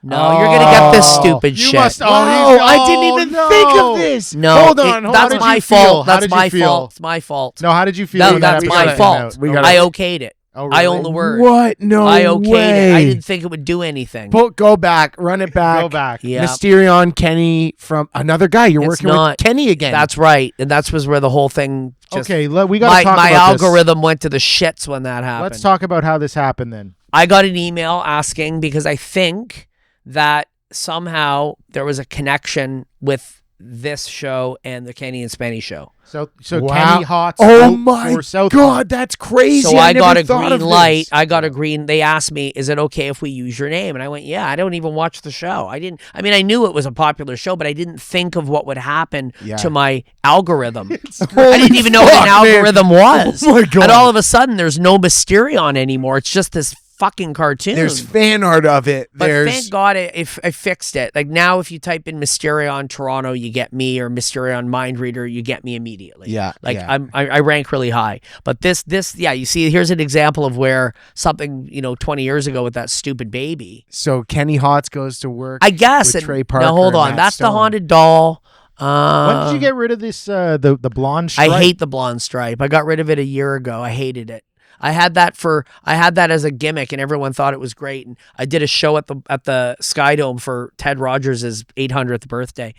No, you're gonna get this stupid You shit. must. Oh, Wow, I didn't even no. think of this. No, Hold on. Hold that's on. my you feel? fault. How That's did you my feel? fault. It's my fault. No, how did you feel? No, when that that's episode my came fault. out? We gotta- I okayed it. Oh, I really? own the word. What? No I okayed way. it. I didn't think it would do anything. Go back. Run it back. Go back. Yeah. Mysterion, Kenny from another guy. You're It's working not. with Kenny again. That's right. And that's was where the whole thing just Okay, we got to my talk about this. algorithm went to the shits when that happened. Let's talk about how this happened then. I got an email asking because I think that somehow there was a connection with this show and the Kenny and Spenny show. So Wow. Kenny Hot's Oh out my for South God, that's crazy. So I got never a thought green of light. this. I got a green. They asked me, "Is it okay if we use your name?" And I went, "Yeah." I don't even watch the show. I knew it was a popular show, but I didn't think of what would happen Yeah. to my algorithm. I Holy didn't even know what an fuck, man. algorithm was. Oh my God. And all of a sudden, there's no Mysterion anymore. It's just this fucking cartoon. There's fan art of it. But There's thank God if I fixed it. Like now, if you type in Mysterion Toronto, you get me, or Mysterion Mind Reader, you get me immediately. Yeah, like yeah. I rank really high. But this, yeah, you see, here's an example of where something 20 years ago with that stupid baby. So Kenny Hotz goes to work. I guess. with And, Trey Parker. now hold and on, Matt that's the Stone. haunted doll. when did you get rid of this? The blonde stripe? I hate the blonde stripe. I got rid of it a year ago. I hated it. I had that as a gimmick, and everyone thought it was great. And I did a show at the Sky Dome for Ted Rogers' 800th birthday,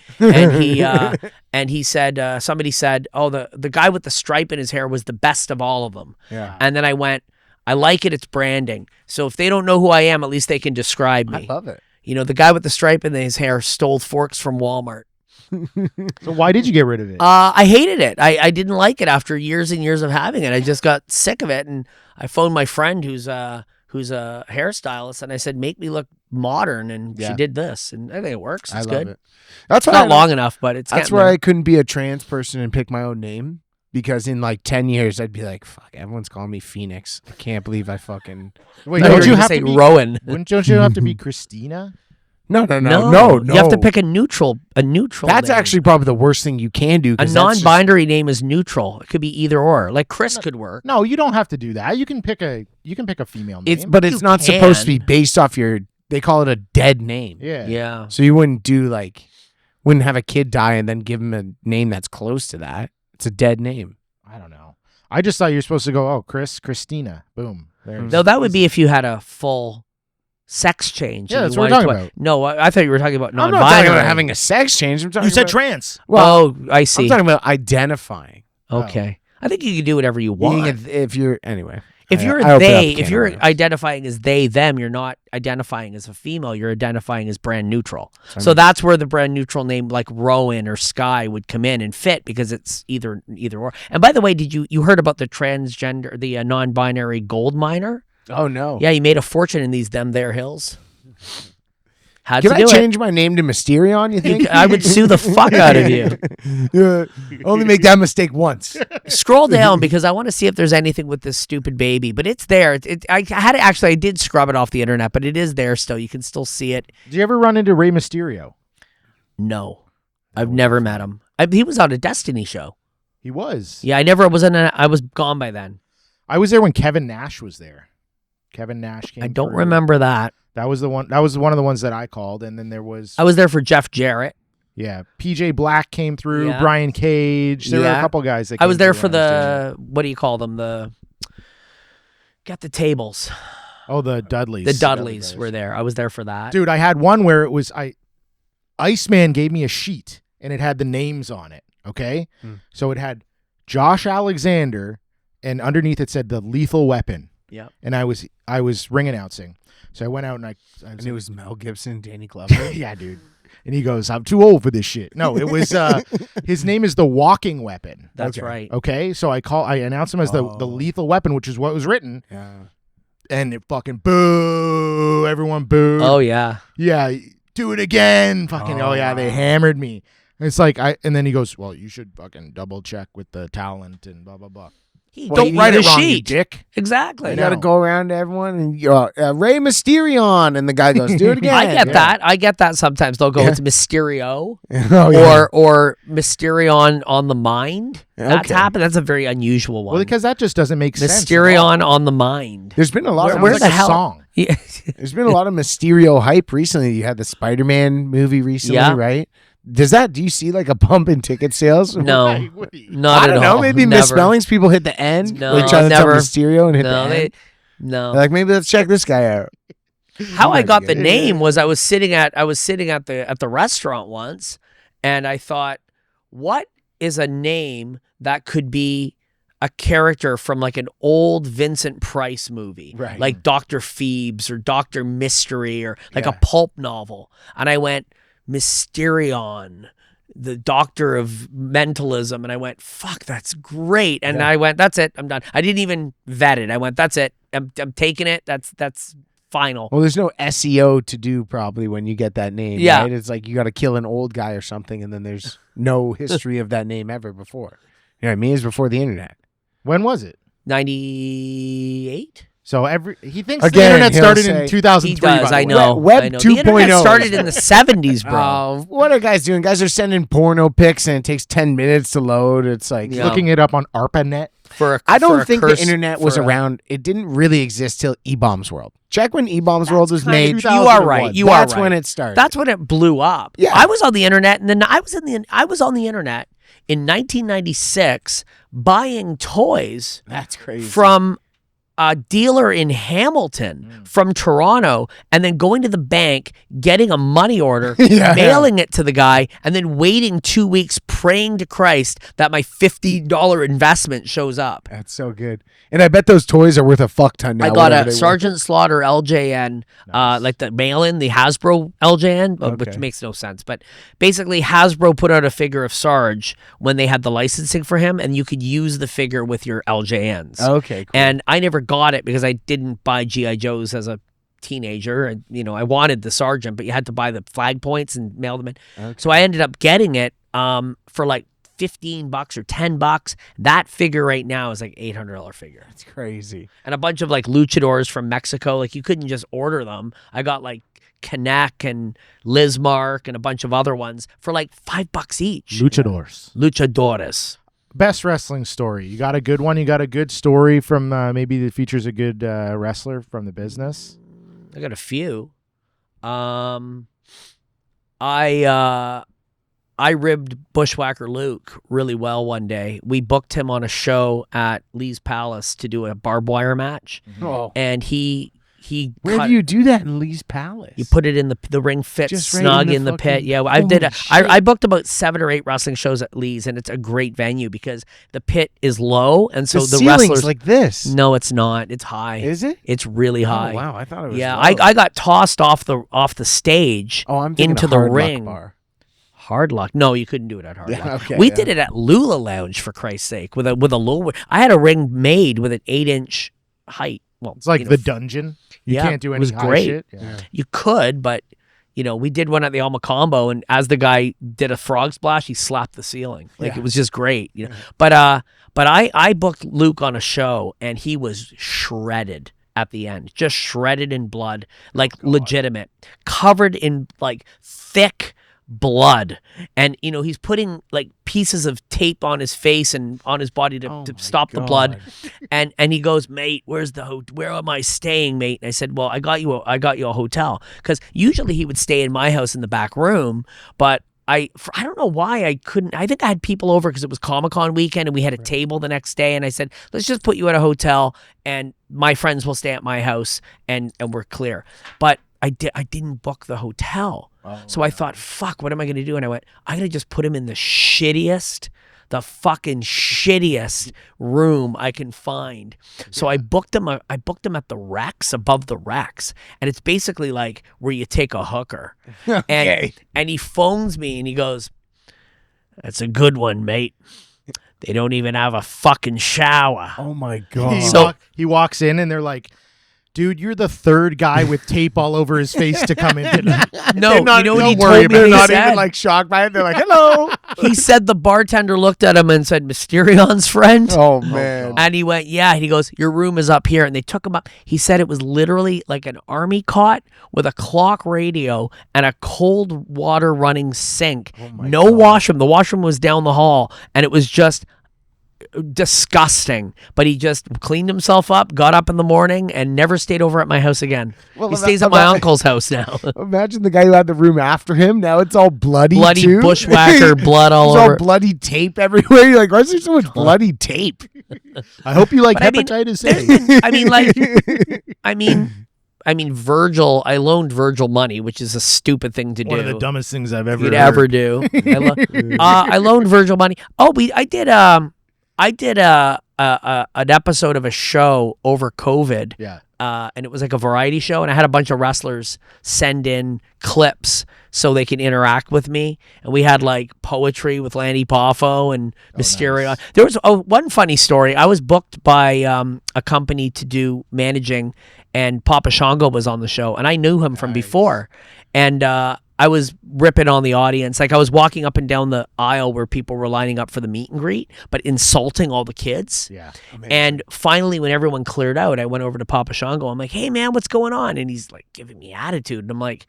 and he said somebody said, "Oh, the guy with the stripe in his hair was the best of all of them." Yeah. And then I went, "I like it. It's branding. So if they don't know who I am, at least they can describe me." I love it. The guy with the stripe in his hair stole forks from Walmart. So why did you get rid of it? I hated it. I didn't like it after years and years of having it. I just got sick of it, and I phoned my friend who's a hairstylist, and I said, "Make me look modern," and she Yeah. did this, and I think it works. I It's love good. it. That's It's why not long enough, but it's That's getting where there. I couldn't be a trans person and pick my own name, because in like 10 years I'd be like, "Fuck, everyone's calling me Phoenix. I can't believe I fucking." Wait, No, don't you're you gonna have say to be Rowan. Don't you have to be Christina? No. You have to pick a neutral. That's name. actually probably the worst thing you can do. a 'cause that's just- non-binary name is neutral. It could be either or. Like Chris could work. No, you don't have to do that. You can pick a female name. But it's You not supposed to be can. based off your. They call it a dead name. yeah. Yeah. So you wouldn't have a kid die and then give him a name that's close to that. It's a dead name. I don't know. I just thought you were supposed to go, Christina. Boom. There's No, that would be if you had a full sex change. Yeah, and that's you what we're wanted talking to- about. No, I thought you were talking about I'm not non-binary. talking about having a sex change. I'm talking You said about, trans. Oh, I see. I'm talking about identifying. Okay. I think you can do whatever you want. If you're anyway. If you're I opened up a they, can if of you're worms. identifying as they, them, you're not identifying as a female. You're identifying as brand neutral. I So mean- that's where the brand neutral name like Rowan or Sky would come in and fit because it's either or. And by the way, did you heard about the transgender, the non-binary gold miner? Oh no. Yeah, he made a fortune in these there hills. Had Can to I do change my name to Mysterion? You think? I would sue the fuck out of you. Yeah, only make that mistake once. Scroll down because I want to see if there's anything with this stupid baby. But it's there. I did scrub it off the internet, but it is there still. You can still see it. Did you ever run into Rey Mysterio? No, I've never met him. He was on a Destiny show. He was. Yeah, I was gone by then. I was there when Kevin Nash was there. Kevin Nash came. I don't through. remember that. That was the one. That was one of the ones that I called, and then there was. I was there for Jeff Jarrett. Yeah, PJ Black came through. Yeah. Brian Cage. There were Yeah. a couple guys that. I was came there through for when I was doing the what do you call them? Got the tables. it. Oh, the Dudleys. The Dudleys were there. I was there for that. Dude, I had one where it was Iceman gave me a sheet and it had the names on it. Okay, so it had Josh Alexander, and underneath it said the Lethal Weapon. Yep. and I was ring announcing. So I went out and I was And it was Mel Gibson, Danny Glover. yeah, dude. And he goes, I'm too old for this shit. No, it was his name is the Walking Weapon. That's right. Okay, so I announced him as the lethal weapon, which is what was written, Yeah. and it fucking boo, everyone booed. Oh yeah. Yeah, do it again. Fucking they hammered me. And it's like and then he goes, well, you should fucking double check with the talent and blah blah blah. Don't write the it wrong, you sheet. dick. Exactly. You got to go around to everyone and Ray Mysterion, and the guy goes, "Do it again." I get that. I get that sometimes. They'll go, it's Mysterio Oh, yeah. or Mysterion on the mind. That's Okay. happened. That's a very unusual one. Well, because that just doesn't make sense. at all. Mysterion on the mind. There's been a lot. Sounds Of, where like the a hell- song. Yeah. There's been a lot of Mysterio hype recently. You had the Spider-Man movie recently, Yeah. right? Do you see like a bump in ticket sales? No, not I at don't all. know. Maybe Never. misspellings. People hit the end. No, they try to tell never. Mysterio and hit No, the end. no. They're like, maybe let's check this guy out. How I might got be the good. name was I was sitting at the restaurant once, and I thought, what is a name that could be a character from like an old Vincent Price movie, Right. like Dr. Phoebes or Dr. Mystery or like Yeah. a pulp novel, and I went Mysterion, the doctor of mentalism, and I went, fuck, that's great. And I went, that's it, I'm done. I didn't even vet it. I went, that's it, I'm taking it. That's final. Well, there's no SEO to do probably when you get that name. Yeah. Right? It's like you got to kill an old guy or something, and then there's no history of that name ever before. You know what I mean? It's before the internet. When was it? 98. So he thinks Again, the internet he'll started say- in 2003. He does. by the I way. know. Web I know. The internet 2.0. started in the 70s, bro. Oh, what are guys doing? Guys are sending porno pics, and it takes 10 minutes to load. It's like Yeah. Looking it up on ARPANET. I don't for a think curse- the internet was for a- around. It didn't really exist till E-Bombs World. Check when E-Bombs World was kind of made. 2001. You are right. You That's are right. when it started. That's when it blew up. Yeah. I was on the internet, and then I was on the internet in 1996 buying toys That's crazy. from a dealer in Hamilton from Toronto, and then going to the bank, getting a money order, Yeah. mailing it to the guy, and then waiting 2 weeks praying to Christ that my $50 investment shows up. That's so good. And I bet those toys are worth a fuck ton now. I got whatever a they were. Sergeant Slaughter LJN, like the mail-in, the Hasbro LJN, which Okay. makes no sense. But basically, Hasbro put out a figure of Sarge when they had the licensing for him, and you could use the figure with your LJNs. Okay, cool. And I never got it because I didn't buy G.I. Joes as a teenager. And, I wanted the Sergeant, but you had to buy the flag points and mail them in. Okay. So I ended up getting it for like $15 or $10. That figure right now is like $800 figure. That's crazy. And a bunch of like luchadors from Mexico. Like you couldn't just order them. I got like Canek and Lizmark and a bunch of other ones for like $5 each. Luchadors. Luchadores. Best wrestling story. You got a good one? You got a good story from maybe that features a good wrestler from the business? I got a few. I ribbed Bushwhacker Luke really well one day. We booked him on a show at Lee's Palace to do a barbed wire match, Oh. and he Where cut, do you do that in Lee's Palace? you put it in the ring fits Just right snug in in the the pit. fucking- Yeah, I did. Holy shit. I booked about 7 or 8 wrestling shows at Lee's, and it's a great venue because the pit is low, and so the ceiling's wrestlers like this. No, it's not. It's high. Is it? It's really high. Oh, wow. I thought it was Yeah, low. I got tossed off the stage Oh, I'm thinking into of the Hard Luck ring. Bar. Hard Luck. No, you couldn't do it at Hard Yeah, Luck. okay, We yeah. did it at Lula Lounge for Christ's sake with a low. I had a ring made with an 8-inch height. Well, It's like the dungeon. You Yeah, can't do it any was high great. shit. Yeah. you could, but we did one at the Alma Combo, and as the guy did a frog splash, he slapped the ceiling. Like Yeah. it was just great. But I booked Luke on a show, and he was shredded at the end, just shredded in blood, like legitimate, covered in like thick blood, and he's putting like pieces of tape on his face and on his body to my stop the blood, God. and he goes, mate, where am I staying, mate? And I said, well, I got you a hotel, because usually he would stay in my house in the back room, but I don't know why I couldn't. I think I had people over because it was Comic-Con weekend, and we had a table the next day, and I said, let's just put you at a hotel, and my friends will stay at my house, and we're clear. But I didn't book the hotel. So I thought, fuck, what am I going to do? And I went, I'm going to just put him in the shittiest, the fucking shittiest room I can find. So I booked him at the Rex, above the Rex, and it's basically like where you take a hooker. Okay. And he phones me and he goes, "That's a good one, mate. They don't even have a fucking shower." Oh my god. He walks in and they're like, "Dude, you're the third guy with tape all over his face to come in tonight." No, They're not, you know what he don't worry, told me? they're He not said? even like shocked by it. They're like, "Hello." He said the bartender looked at him and said, "Mysterion's friend." Oh man. And he went, "Yeah." And he goes, "Your room is up here." And they took him up. He said it was literally like an army cot with a clock radio and a cold water running sink. No washroom. The washroom was down the hall. And it was just disgusting. But he just cleaned himself up, got up in the morning, and never stayed over at my house again. Well, He stays at my uncle's house now. Imagine the guy who had the room after him. Now it's all bloody. Bloody too. bushwhacker, blood all There's over. all bloody tape everywhere. You're like, why is there so much bloody tape? I hope you like But I mean, hepatitis there's A. been- I mean, like, I mean, Virgil. I loaned Virgil money, which is a stupid thing to One do. of the dumbest things I've ever You'd heard. ever do. I loaned Virgil money. Oh, I did an episode of a show over COVID. Yeah. And it was like a variety show, and I had a bunch of wrestlers send in clips so they can interact with me. And we had like poetry with Lanny Poffo and Mysterion. nice. There was one funny story. I was booked by a company to do managing, and Papa Shango was on the show, and I knew him from before. And I was ripping on the audience. Like I was walking up and down the aisle where people were lining up for the meet and greet, but insulting all the kids. Yeah. And finally, when everyone cleared out, I went over to Papa Shango. I'm like, "Hey, man, what's going on?" And he's like giving me attitude. And I'm like,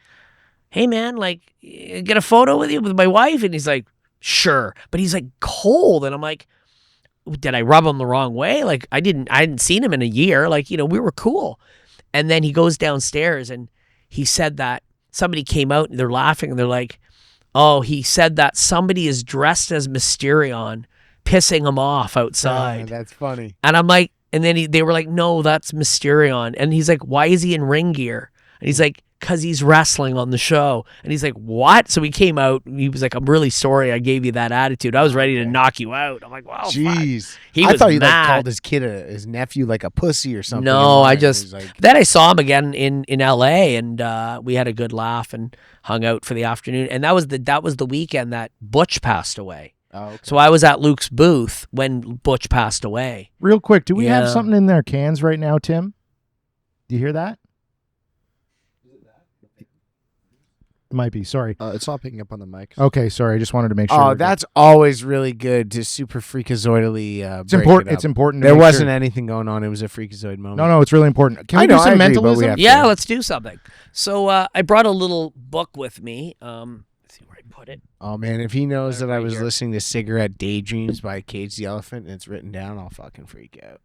"Hey, man, like, get a photo with you with my wife?" And he's like, "Sure." But he's like cold. And I'm like, did I rub him the wrong way? Like I hadn't seen him in a year. Like, we were cool. And then he goes downstairs and he said that somebody came out and they're laughing and they're like, "Oh, he said that somebody is dressed as Mysterion pissing him off outside." That's funny. And I'm like, and then they were like, "No, that's Mysterion." And he's like, "Why is he in ring gear?" And he's like, "'Cause he's wrestling on the show." And he's like, "What?" So he came out and he was like, "I'm really sorry I gave you that attitude. I was ready to knock you out." I'm like, "Wow, fuck." Jeez. He I was thought he like mad. called his kid his nephew like a pussy or something. No, I He's just like, then I saw him again in LA, and we had a good laugh and hung out for the afternoon. And that was the weekend that Butch passed away. oh, okay. So I was at Luke's booth when Butch passed away. Real quick, do we have Yeah. something in their cans right now, Tim? Do you hear that? It might be. Sorry. It's not picking up on the mic. Okay, sorry. I just wanted to make sure. Oh, we're good. that's always really good to super freakazoidally It's important. It's important. To There make wasn't Sure. anything going on. It was a freakazoid moment. No, it's really important. Can I we know, do some I agree, but we mentalism? have- Yeah, let's do something. So I brought a little book with me. Let's see where I put it. Oh man, if he knows that I Right was here. listening to Cigarette Daydreams by Cage the Elephant and it's written down, I'll fucking freak out.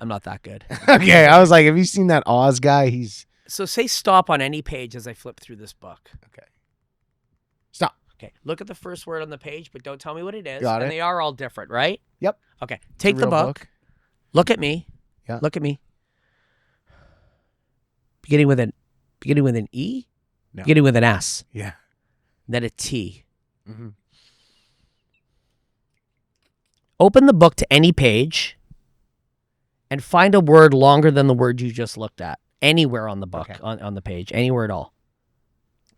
I'm not that good. Okay, I was like, have you seen that Oz guy? He's So say stop on any page as I flip through this book. okay. Stop. Okay, look at the first word on the page, but don't tell me what it is. Got and it. they are all different, right? Yep. Okay, It's a take the real book. Look at me. Yeah. Look at me. Beginning with an E. No. Beginning with an S. Yeah. Then a T. Mm-hmm. Open the book to any page and find a word longer than the word you just looked at. Anywhere on the book, Okay. on the page. Anywhere at all.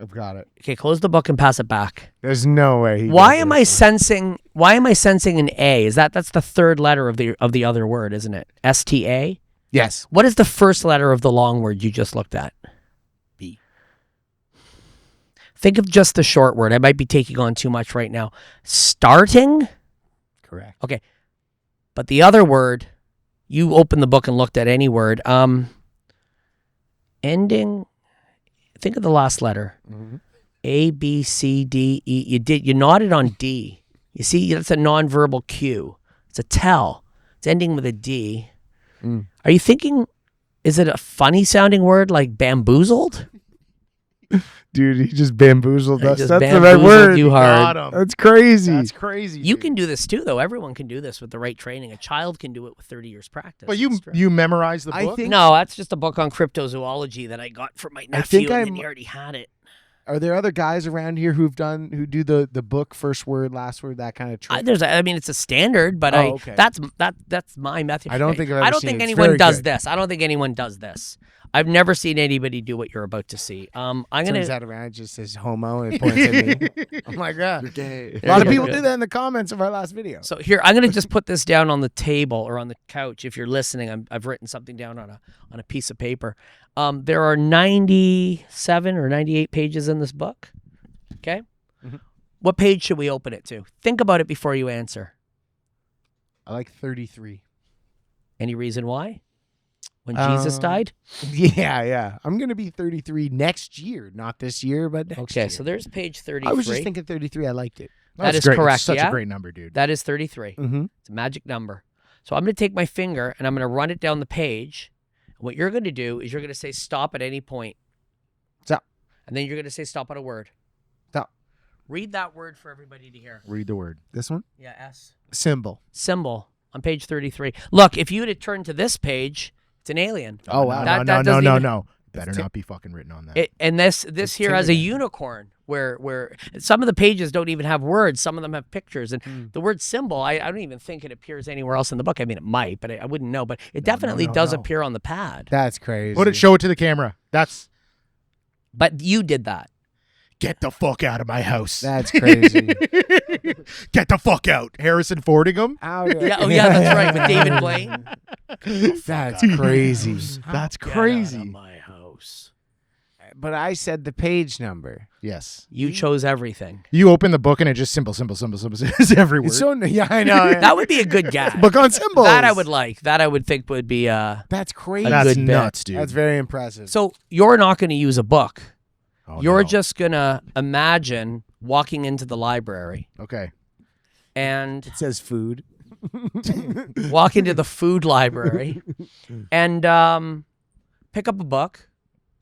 I've got it. Okay, close the book and pass it back. There's no way. He Why does am this. I sensing an A? That's the third letter of the other word, isn't it? STA? Yes. What is the first letter of the long word you just looked at? B. Think of just the short word. I might be taking on too much right now. Starting? Correct. Okay. But the other word, you opened the book and looked at any word. Ending. Think of the last letter. Mm-hmm. A, B, C, D, E. You nodded on D. You see, that's a nonverbal cue. It's a tell. It's ending with a D. Mm. Are you thinking, is it a funny sounding word like bamboozled? Dude, he just bamboozled I us. just That's the right bamboozled word. you hard. Got 'em. That's crazy. That's crazy. You dude. can do this too, though. Everyone can do this with the right training. A child can do it with 30 years practice. But It's true. you memorize the I book. think- No, that's just a book on cryptozoology that I got from my I nephew, think and I'm- then he already had it. Are there other guys around here who do the book first word, last word, that kind of trick? I mean, it's a standard, but okay. that's my method. I don't think I've ever I don't seen think it. It's anyone very does good. this. I don't think anyone does this. I've never seen anybody do what you're about to see. I'm Turns gonna. that around, it just says homo and points at me. I'm like, ah. You're gay. A lot of you people go. do that in the comments of our last video. So here, I'm gonna just put this down on the table or on the couch. If you're listening, I've written something down on a piece of paper. There are 97 or 98 pages in this book. Okay. Mhm. What page should we open it to? Think about it before you answer. I like 33. Any reason why? When Jesus died? Yeah. I'm going to be 33 next year. Not this year, but next Okay, year. so there's page 33. I was just thinking 33. I liked it. That That's is great. correct, It's such yeah? a great number, dude. That is 33. Mm-hmm. It's a magic number. So I'm going to take my finger and I'm going to run it down the page. What you're going to do is you're going to say stop at any point. Stop. And then you're going to say stop at a word. Stop. Read that word for everybody to hear. Read the word. This one? Yeah, S. Symbol. Symbol on page 33. Look, if you would have turned to this page, it's an alien. Oh, wow. That No. doesn't even- Better It's not be fucking written on that. And this here has a Intimidating. unicorn where some of the pages don't even have words. Some of them have pictures. And the word symbol, I don't even think it appears anywhere else in the book. I mean, it might, but I wouldn't know. But it definitely does no. appear on the pad. That's crazy. Show it to the camera. That's But you did that. get the fuck out of my house. That's crazy. Get the fuck out. Harrison Fordingham. Yeah, oh yeah, that's right. With David Blaine. That's crazy. That's Get out of crazy. my house. But I said the page number. Yes. You chose everything. You open the book and it just symbol is every word. It's so yeah, I know. That would be a good gag. Book on symbols. That I would like. That I would think would be That's crazy. That's good bit. nuts, dude. That's very impressive. So you're not going to use a book. Oh, You're no. just going to imagine walking into the library Okay. and it says food. walk into the food library and pick up a book,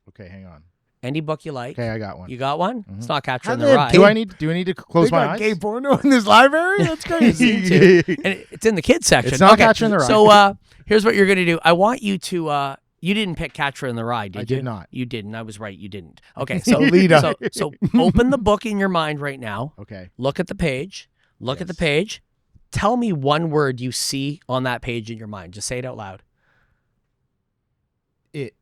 Okay, hang on. any book you like. Okay, I got one. You got one? It's not Catcher How in do the they Rye. Do I need to close They my got eyes? gay porno in this library? That's crazy. And it's in the kids section. It's not Okay, Catcher in the Rye. So here's what you're going to do. I want you to you didn't pick Catcher in the Rye, did you? I did not. You didn't. I was right. You didn't. Okay, so Lead so open the book in your mind right now. Okay. Look at the page. Look at the page. Tell me one word you see on that page in your mind. Just say it out loud. It.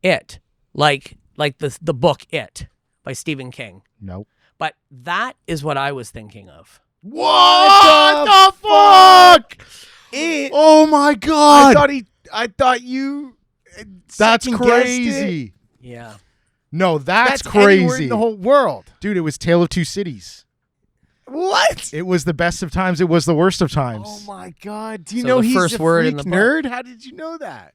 It. Like the book It by Stephen King. Nope. But that is what I was thinking of. What the fuck? It. Oh my I god. thought you. That's second-guessed crazy. Yeah. No, that's Anywhere in crazy. the whole world. Dude, it was Tale of Two Cities. What? It was the best of times. It was the worst of times. Oh my god! Do you So know the he's first a word in freak the book. nerd? How did you know that?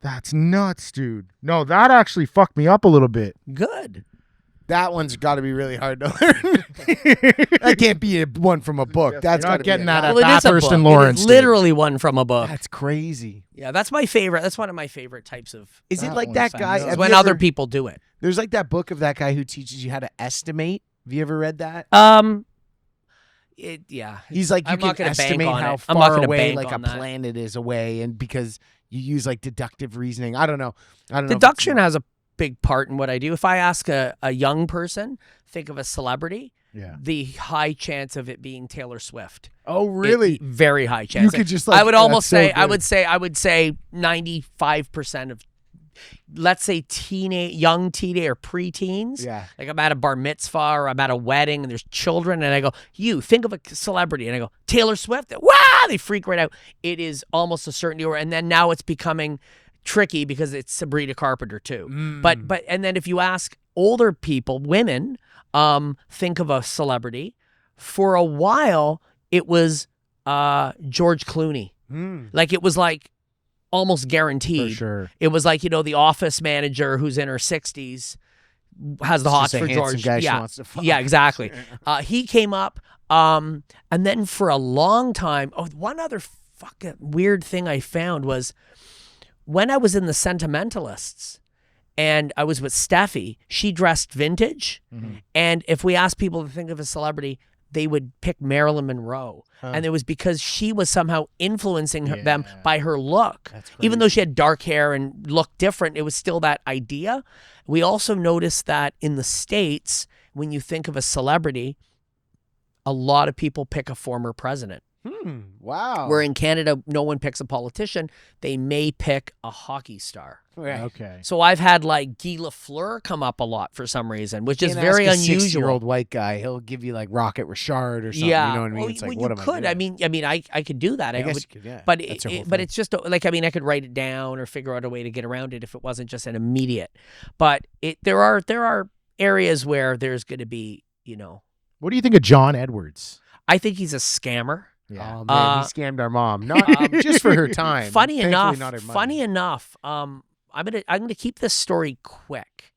That's nuts, dude. No, that actually fucked me up a little bit. Good. That one's got to be really hard to learn. That can't be one from a book. That's You're not gotta getting be that a- at Well, it is a Bathurst book. and It is Lawrence. dude. literally one from a book. That's crazy. Yeah, that's my favorite. That's one of my favorite types of. Is it That like one's that guy? fun. Is have when you other ever- people do it. There's like that book of that guy who teaches you how to estimate. Have you ever read that? Yeah. He's like, you I'm not can gonna bank estimate on how it. I'm not far gonna away bank like a on that. planet is away, and because you use like deductive reasoning. I don't know. if it's- Deduction has a big part in what I do. If I ask a young person, think of a celebrity, Yeah. the high chance of it being Taylor Swift. Oh, really? Very high chance. could just, like, I would that's almost so say I good. would say 95% of, let's say, young teenage or preteens. Yeah. Like I'm at a bar mitzvah or I'm at a wedding and there's children and I go, you think of a celebrity, and I go, Taylor Swift. Wow, they freak right out. It is almost a certainty. And then now it's becoming tricky because it's Sabrina Carpenter too. But and then if you ask older people, women, think of a celebrity. For a while, it was George Clooney. Like it was like almost guaranteed. For sure. It was like, the office manager who's in her 60s has the It's hots just a for handsome George. guy she yeah, wants to fuck. yeah, exactly. He came up, and then for a long time. Oh, one other fucking weird thing I found was when I was in the Sentimentalists, and I was with Steffi. She dressed vintage, and if we asked people to think of a celebrity, they would pick Marilyn Monroe. And it was because she was somehow influencing them by her look. Even though she had dark hair and looked different, it was still that idea. We also noticed that in the States, when you think of a celebrity, a lot of people pick a former president. Wow. Where in Canada, no one picks a politician. They may pick a hockey star. Right. Okay. So I've had like Guy Lafleur come up a lot for some reason, which is Can't very ask a unusual. 60-year-old white guy. He'll give you like Rocket Richard or something. Yeah, You know what I mean? well, It's like, well, what you am could. I doing? I could do that. I guess would, you could, yeah. But That's her whole but thing. it's just like I could write it down or figure out a way to get around it if it wasn't just an immediate. But there are areas where there's going to be, What do you think of John Edwards? I think he's a scammer. Yeah. Oh man, he scammed our mom. Not just for her time. Funny Thankfully, enough, not her money. I'm gonna keep this story quick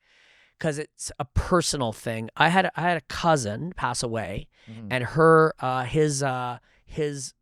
because it's a personal thing. I had a cousin pass away, and his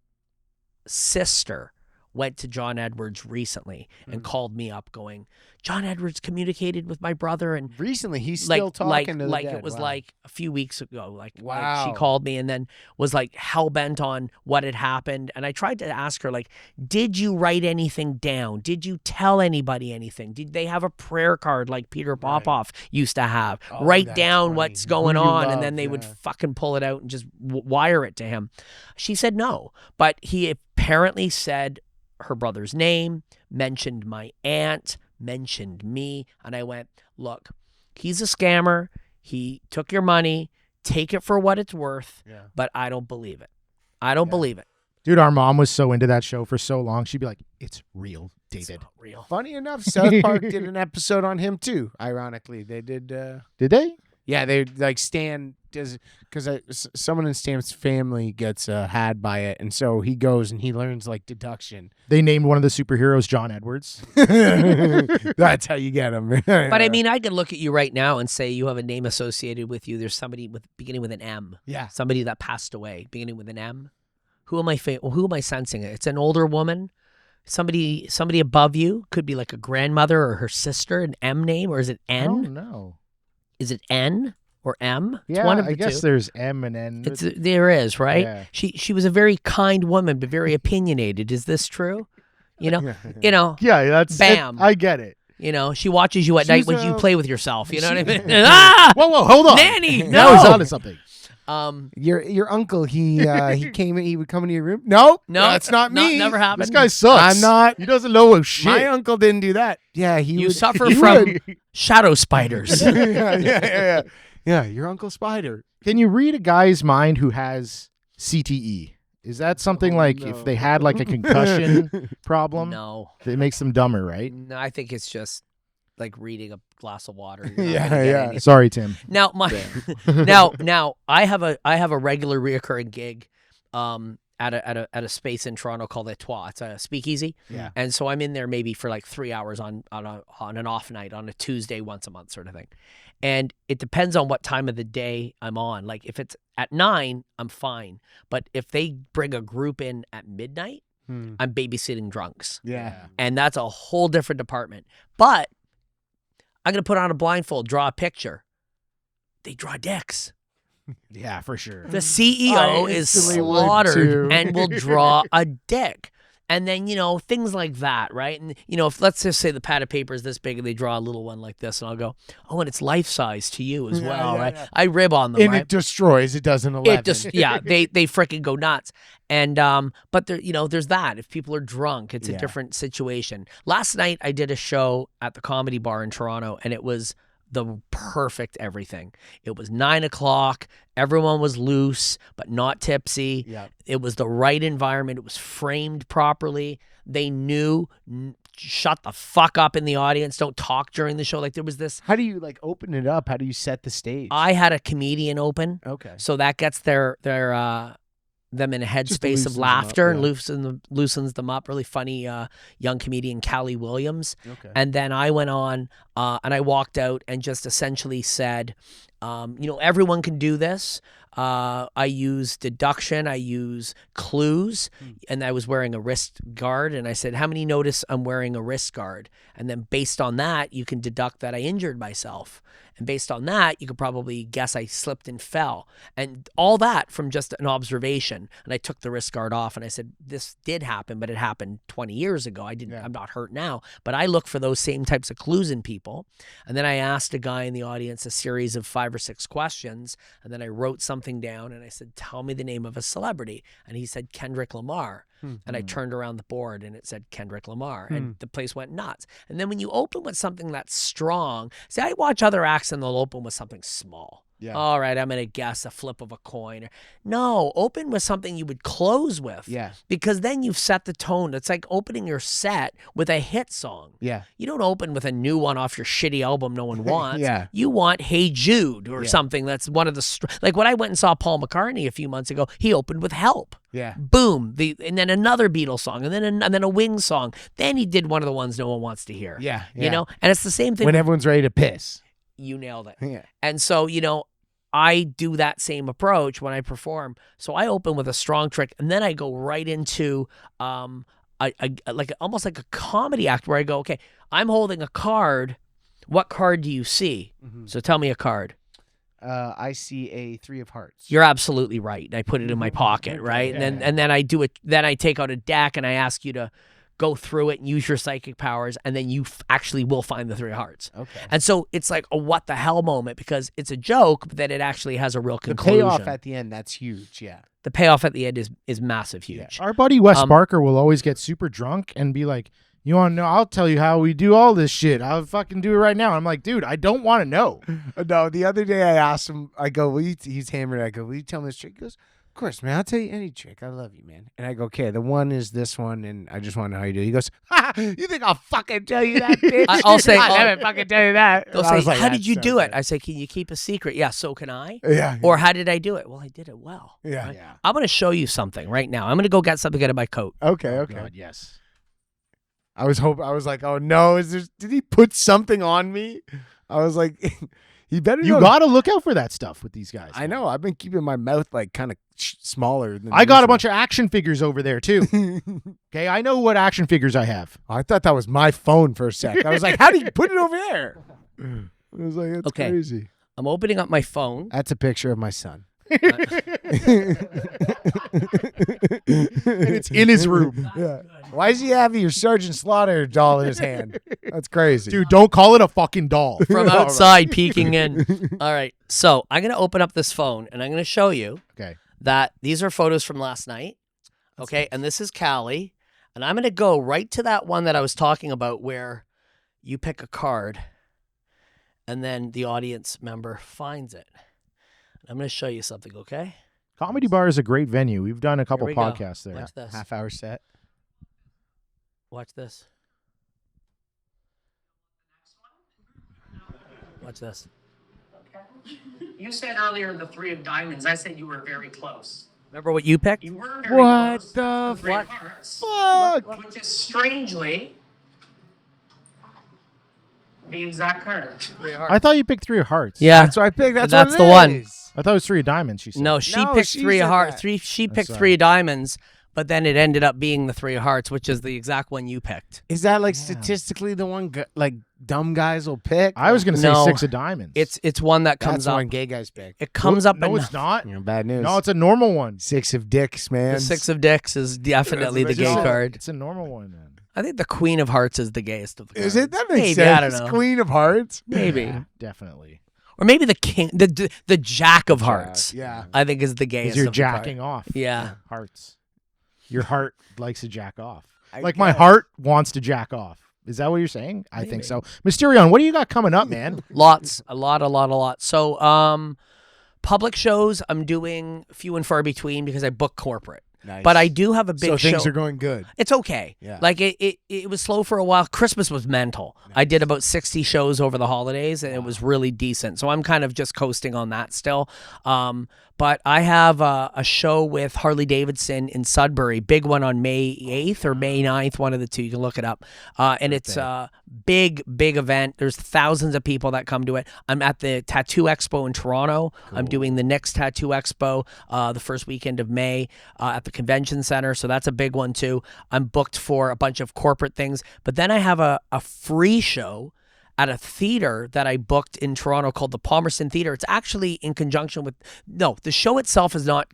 sister went to John Edwards recently and called me up, going, "John Edwards communicated with my brother and." Recently, he's still talking to the dead. It was Wow. like a few weeks ago. Like Wow. she called me and then was like hell bent on what had happened. And I tried to ask her, like, did you write anything down? Did you tell anybody anything? Did they have a prayer card like Peter Popoff used to have? Oh, Write that's down funny. what's Who going you on, love, and then they would yeah. fucking pull it out and just wire it to him. She said no, but he apparently said her brother's name, mentioned my aunt, mentioned me, and I went, look, he's a scammer. He took your money. Take it for what it's worth, but I don't believe it. I don't believe it. Dude, our mom was so into that show for so long. She'd be like, "It's real, David." It's not real. Funny enough, South Park did an episode on him too. Ironically, they did. Did they? Yeah, they like Stan does because someone in Stan's family gets had by it, and so he goes and he learns like deduction. They named one of the superheroes John Edwards. That's how you get him. But I mean, I could look at you right now and say you have a name associated with you. There's somebody beginning with an M. Yeah. Somebody that passed away beginning with an M. Who am I sensing? It's an older woman. Somebody above you, could be like a grandmother or her sister, an M name, or is it N? Oh no. Is it N or M? It's Yeah, one of I the guess two. there's M and N. There is, right? Yeah. She was a very kind woman, but very opinionated. Is this true? Yeah, that's Bam. I get it. She watches you at night She's when you play with yourself. You know what I mean? Whoa, hold on. Nanny, Now he's no. onto something. Your uncle, he came in, he would come into your room. No, that's not me. Never happened. This guy sucks. I'm not. He doesn't know shit. My uncle didn't do that. Yeah, You suffer from shadow spiders. yeah. Your Uncle Spider. Can you read a guy's mind who has CTE? Is that something like no. if they had like a concussion problem? No, It makes them dumber, right? no, I think it's just like reading a glass of water. Yeah. Sorry, Tim. Now now I have a regular reoccurring gig at a space in Toronto called Etoile. It's a speakeasy. Yeah. And so I'm in there maybe for like 3 hours on an off night on a Tuesday once a month sort of thing. And it depends on what time of the day I'm on. Like if it's at 9, I'm fine. But if they bring a group in at midnight, I'm babysitting drunks. Yeah. And that's a whole different department. But I'm going to put on a blindfold, draw a picture. They draw dicks. Yeah, for sure. The CEO I is instantly would, slaughtered too. and will draw a dick. And then, things like that, right? And, if let's just say the pad of paper is this big and they draw a little one like this, and I'll go, oh, and it's life size to you as well, right? I rib on them, And right? it destroys. It does an 11. It just, they freaking go nuts. And, but there, there's that. If people are drunk, it's a different situation. Last night I did a show at the Comedy Bar in Toronto, and it was the perfect everything. It was 9:00. Everyone was loose, but not tipsy. Yep. It was the right environment. It was framed properly. They knew, shut the fuck up in the audience. Don't talk during the show. Like there was this. How do you like open it up? How do you set the stage? I had a comedian open. Okay. So that gets them in a headspace loosens of them laughter up, and loosens them up. Really funny young comedian Callie Williams. Okay. And then I went on and I walked out and just essentially said, Everyone can do this. I use deduction. I use clues. And I was wearing a wrist guard. And I said, how many notice I'm wearing a wrist guard? And then based on that, you can deduct that I injured myself. And based on that, you could probably guess I slipped and fell. And all that from just an observation. And I took the wrist guard off and I said, this did happen, but it happened 20 years ago. I'm not hurt now. But I look for those same types of clues in people. And then I asked a guy in the audience a series of 5 or 6 questions. And then I wrote something down and I said, tell me the name of a celebrity. And he said, Kendrick Lamar. And I turned around the board and it said Kendrick Lamar. And the place went nuts. And then when you open with something that's strong, see, I watch other acts and they'll open with something small. Yeah. All right, I'm going to guess a flip of a coin. No, open with something you would close with. Yeah. Because then you've set the tone. It's like opening your set with a hit song. Yeah. You don't open with a new one off your shitty album no one wants. Yeah. You want Hey Jude or something that's one of the... Like when I went and saw Paul McCartney a few months ago, he opened with Help. Yeah. Boom. And then another Beatles song and then a Wings song. Then he did one of the ones no one wants to hear. Yeah. You know? And it's the same thing. When everyone's ready to piss. You nailed it. Yeah. And so, I do that same approach when I perform. So I open with a strong trick, and then I go right into almost like a comedy act where I go, okay, I'm holding a card. What card do you see? So tell me a card. I see a 3 of hearts. You're absolutely right. I put it in my pocket, right? And then I do it. Then I take out a deck and I ask you to go through it and use your psychic powers, and then you actually will find the 3 of hearts. Okay. And so it's like a what the hell moment because it's a joke, but then it actually has a real conclusion. The payoff at the end, that's huge, yeah. The payoff at the end is massive huge. Yeah. Our buddy Wes Barker will always get super drunk and be like, you want to know? I'll tell you how we do all this shit. I'll fucking do it right now. I'm like, dude, I don't want to know. No, the other day I asked him, I go, he's hammered. I go, will you tell me this trick? He goes, of course, man. I'll tell you any trick. I love you, man. And I go, okay, the one is this one, and I just want to know how you do it. He goes, you think I'll fucking tell you that, bitch? I'll say, I'll never fucking tell you that. They'll say, how did you do it? I say, can you keep a secret? Yeah, so can I? Yeah. Or how did I do it? Well, I did it well. Yeah. Right? I'm going to show you something right now. I'm going to go get something out of my coat. Okay, Oh, God, yes. I was like, oh no, did he put something on me? I was like, he better. You got to look out for that stuff with these guys. I know. I've been keeping my mouth like kind of smaller. Than I got a usual. bunch of action figures over there too. Okay, I know what action figures I have. I thought that was my phone for a sec. I was like, how do you put it over there? I was like, that's Okay. crazy. I'm opening up my phone. That's a picture of my son. And it's in his room. Yeah. Why does he have your Sergeant Slaughter doll in his hand? That's crazy. Dude, don't call it a fucking doll. From outside peeking in. All right. So I'm going to open up this phone and I'm going to show you Okay. that these are photos from last night. Okay. And this is Callie. And I'm going to go right to that one that I was talking about where you pick a card and then the audience member finds it. I'm going to show you something, okay? Comedy Bar is a great venue. We've done a couple Here we go. podcasts there. Watch this. Half-hour set. Watch this. Watch this. You said earlier the 3 of diamonds. I said you were very close. Remember what you picked? You were very What close. the Three of fuck? hearts, Fuck. which is strangely the exact card. I thought you picked 3 of hearts. Yeah. That's what I picked. That's That's what the it one. is. I thought it was 3 of diamonds, she said. No, she No, picked she 3 of said hearts. that. She picked sorry. 3 of diamonds, but then it ended up being the 3 of hearts, which is the exact one you picked. Is that like statistically the one like dumb guys will pick? I was going to say No. 6 of diamonds. It's one that That's comes the up. one gay guys pick. It comes up. No, in it's not. Bad news. No, it's a normal one. 6 of dicks, man. the 6 of dicks is definitely the That's gay what I said. card. It's a normal one, man. I think the Queen of Hearts is the gayest of the cards. Is it? That makes Maybe, sense. I don't know. Queen of Hearts. Maybe. Yeah, definitely. Or maybe the king, the Jack of Hearts. Yeah. I think is the gayest. Because you're of the card. jacking off. Yeah. Hearts. Your heart likes to jack off. I Like my guess. heart wants to jack off. Is that what you're saying? I think so. Mysterion, what do you got coming up, man? Lots, a lot. So, public shows I'm doing few and far between because I book corporate. Nice. But I do have a big so show. things are going good. It's okay. Yeah. Like it was slow for a while. Christmas was mental. I did about 60 shows over the holidays and it was really decent. So I'm kind of just coasting on that still. But I have a show with Harley Davidson in Sudbury, big one on May 8th or May 9th, one of the two. You can look it up. And it's Big event. There's thousands of people that come to it. I'm at the Tattoo Expo in Toronto. Cool. I'm doing the next Tattoo Expo the first weekend of May at the Convention Center, so that's a big one too. I'm booked for a bunch of corporate things, but then I have a free show at a theater that I booked in Toronto called the Palmerston Theater. It's actually in conjunction with, no, the show itself is not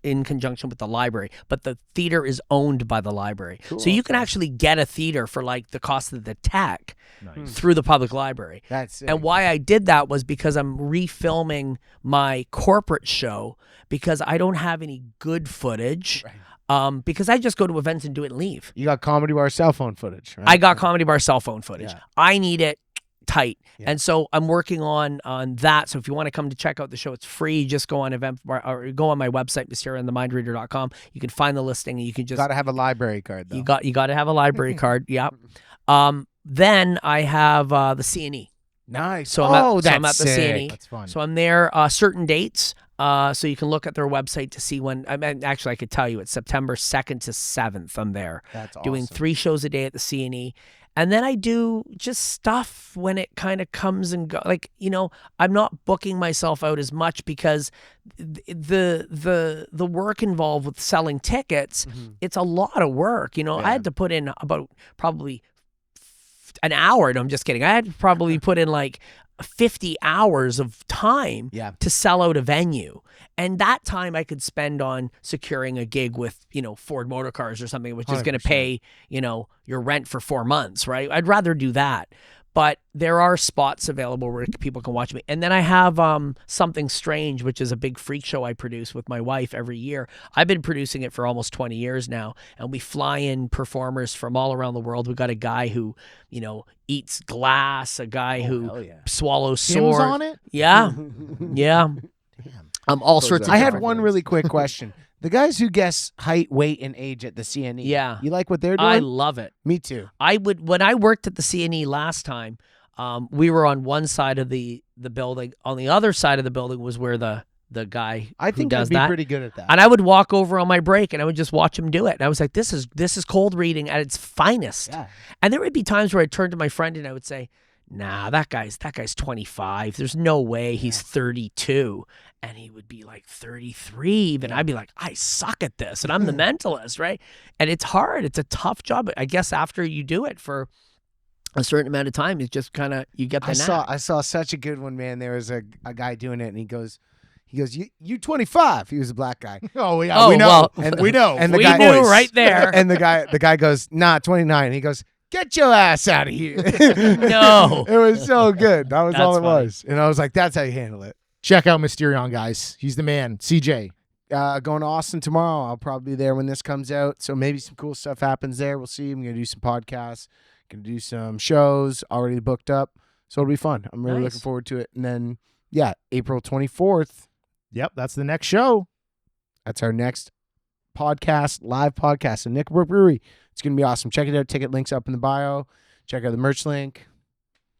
in conjunction with the library, but the theater is owned by the library. Cool. So you can actually get a theater for like the cost of the tech through the public library. That's it. And why I did that was because I'm refilming my corporate show because I don't have any good footage. Right. Because I just go to events and do it and leave. You got Comedy Bar cell phone footage, right? I got Comedy Bar cell phone footage. Yeah. I need it tight. Yeah. And so I'm working on that. So if you want to come to check out the show, it's free. Just go on Eventbrite or go on my website, mysterionthemindreader.com. You can find the listing and you can just... Got to have a library card, though. You got to have a library card. Yeah. Then I have the C&E. Nice. So I'm at the sick. C&E. That's fun. So I'm there certain dates. So you can look at their website to see when. Actually, I could tell you it's September 2nd to 7th. I'm there. That's awesome. Doing 3 shows a day at the C&E. And then I do just stuff when it kind of comes and goes. Like, I'm not booking myself out as much because the work involved with selling tickets, it's a lot of work. I had to put in about probably an hour. No, I'm just kidding. I had to probably put in like 50 hours of time to sell out a venue. And that time I could spend on securing a gig with, Ford Motor Cars or something, which is going to pay, your rent for 4 months, right? I'd rather do that. But there are spots available where people can watch me. And then I have Something Strange, which is a big freak show I produce with my wife every year. I've been producing it for almost 20 years now. And we fly in performers from all around the world. We've got a guy who, eats glass, a guy who swallows swords. Tim's on it? Yeah. Yeah. Damn. All sorts of I had different one things. really quick question. The guys who guess height, weight, and age at the CNE. Yeah. You like what they're doing? I love it. Me too. When I worked at the CNE last time, we were on one side of the building. On the other side of the building was where the guy I who think does I'd be that. pretty good at that. And I would walk over on my break and I would just watch him do it. And I was like, this is cold reading at its finest. Yeah. And there would be times where I'd turn to my friend and I would say, nah, that guy's 25. There's no way he's 32. And he would be like 33 even. I'd be like, I suck at this. And I'm the mentalist, right? And it's hard. It's a tough job. I guess after you do it for a certain amount of time, it's just kind of, you get the knack. I saw such a good one, man. There was a guy doing it, and he goes, you 25. He was a black guy. Oh, yeah, Oh, we know. well, And we know. And the we guy knew right there. And the guy goes, nah, 29. And he goes, get your ass out of here. No. It was so good. That was That's all it funny. was. And I was like, that's how you handle it. Check out Mysterion, guys. He's the man. CJ. Going to Austin tomorrow. I'll probably be there when this comes out. So maybe some cool stuff happens there. We'll see. I'm going to do some podcasts. Going to do some shows already booked up. So it'll be fun. I'm really looking forward to it. And then, April 24th. Yep, that's the next show. That's our next podcast, live podcast in Nickelbrook Brewery. It's going to be awesome. Check it out. Ticket links up in the bio. Check out the merch link.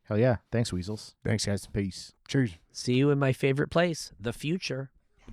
Hell yeah. Thanks, Weasels. Thanks, guys. Peace. Cheers. See you in my favorite place, the future.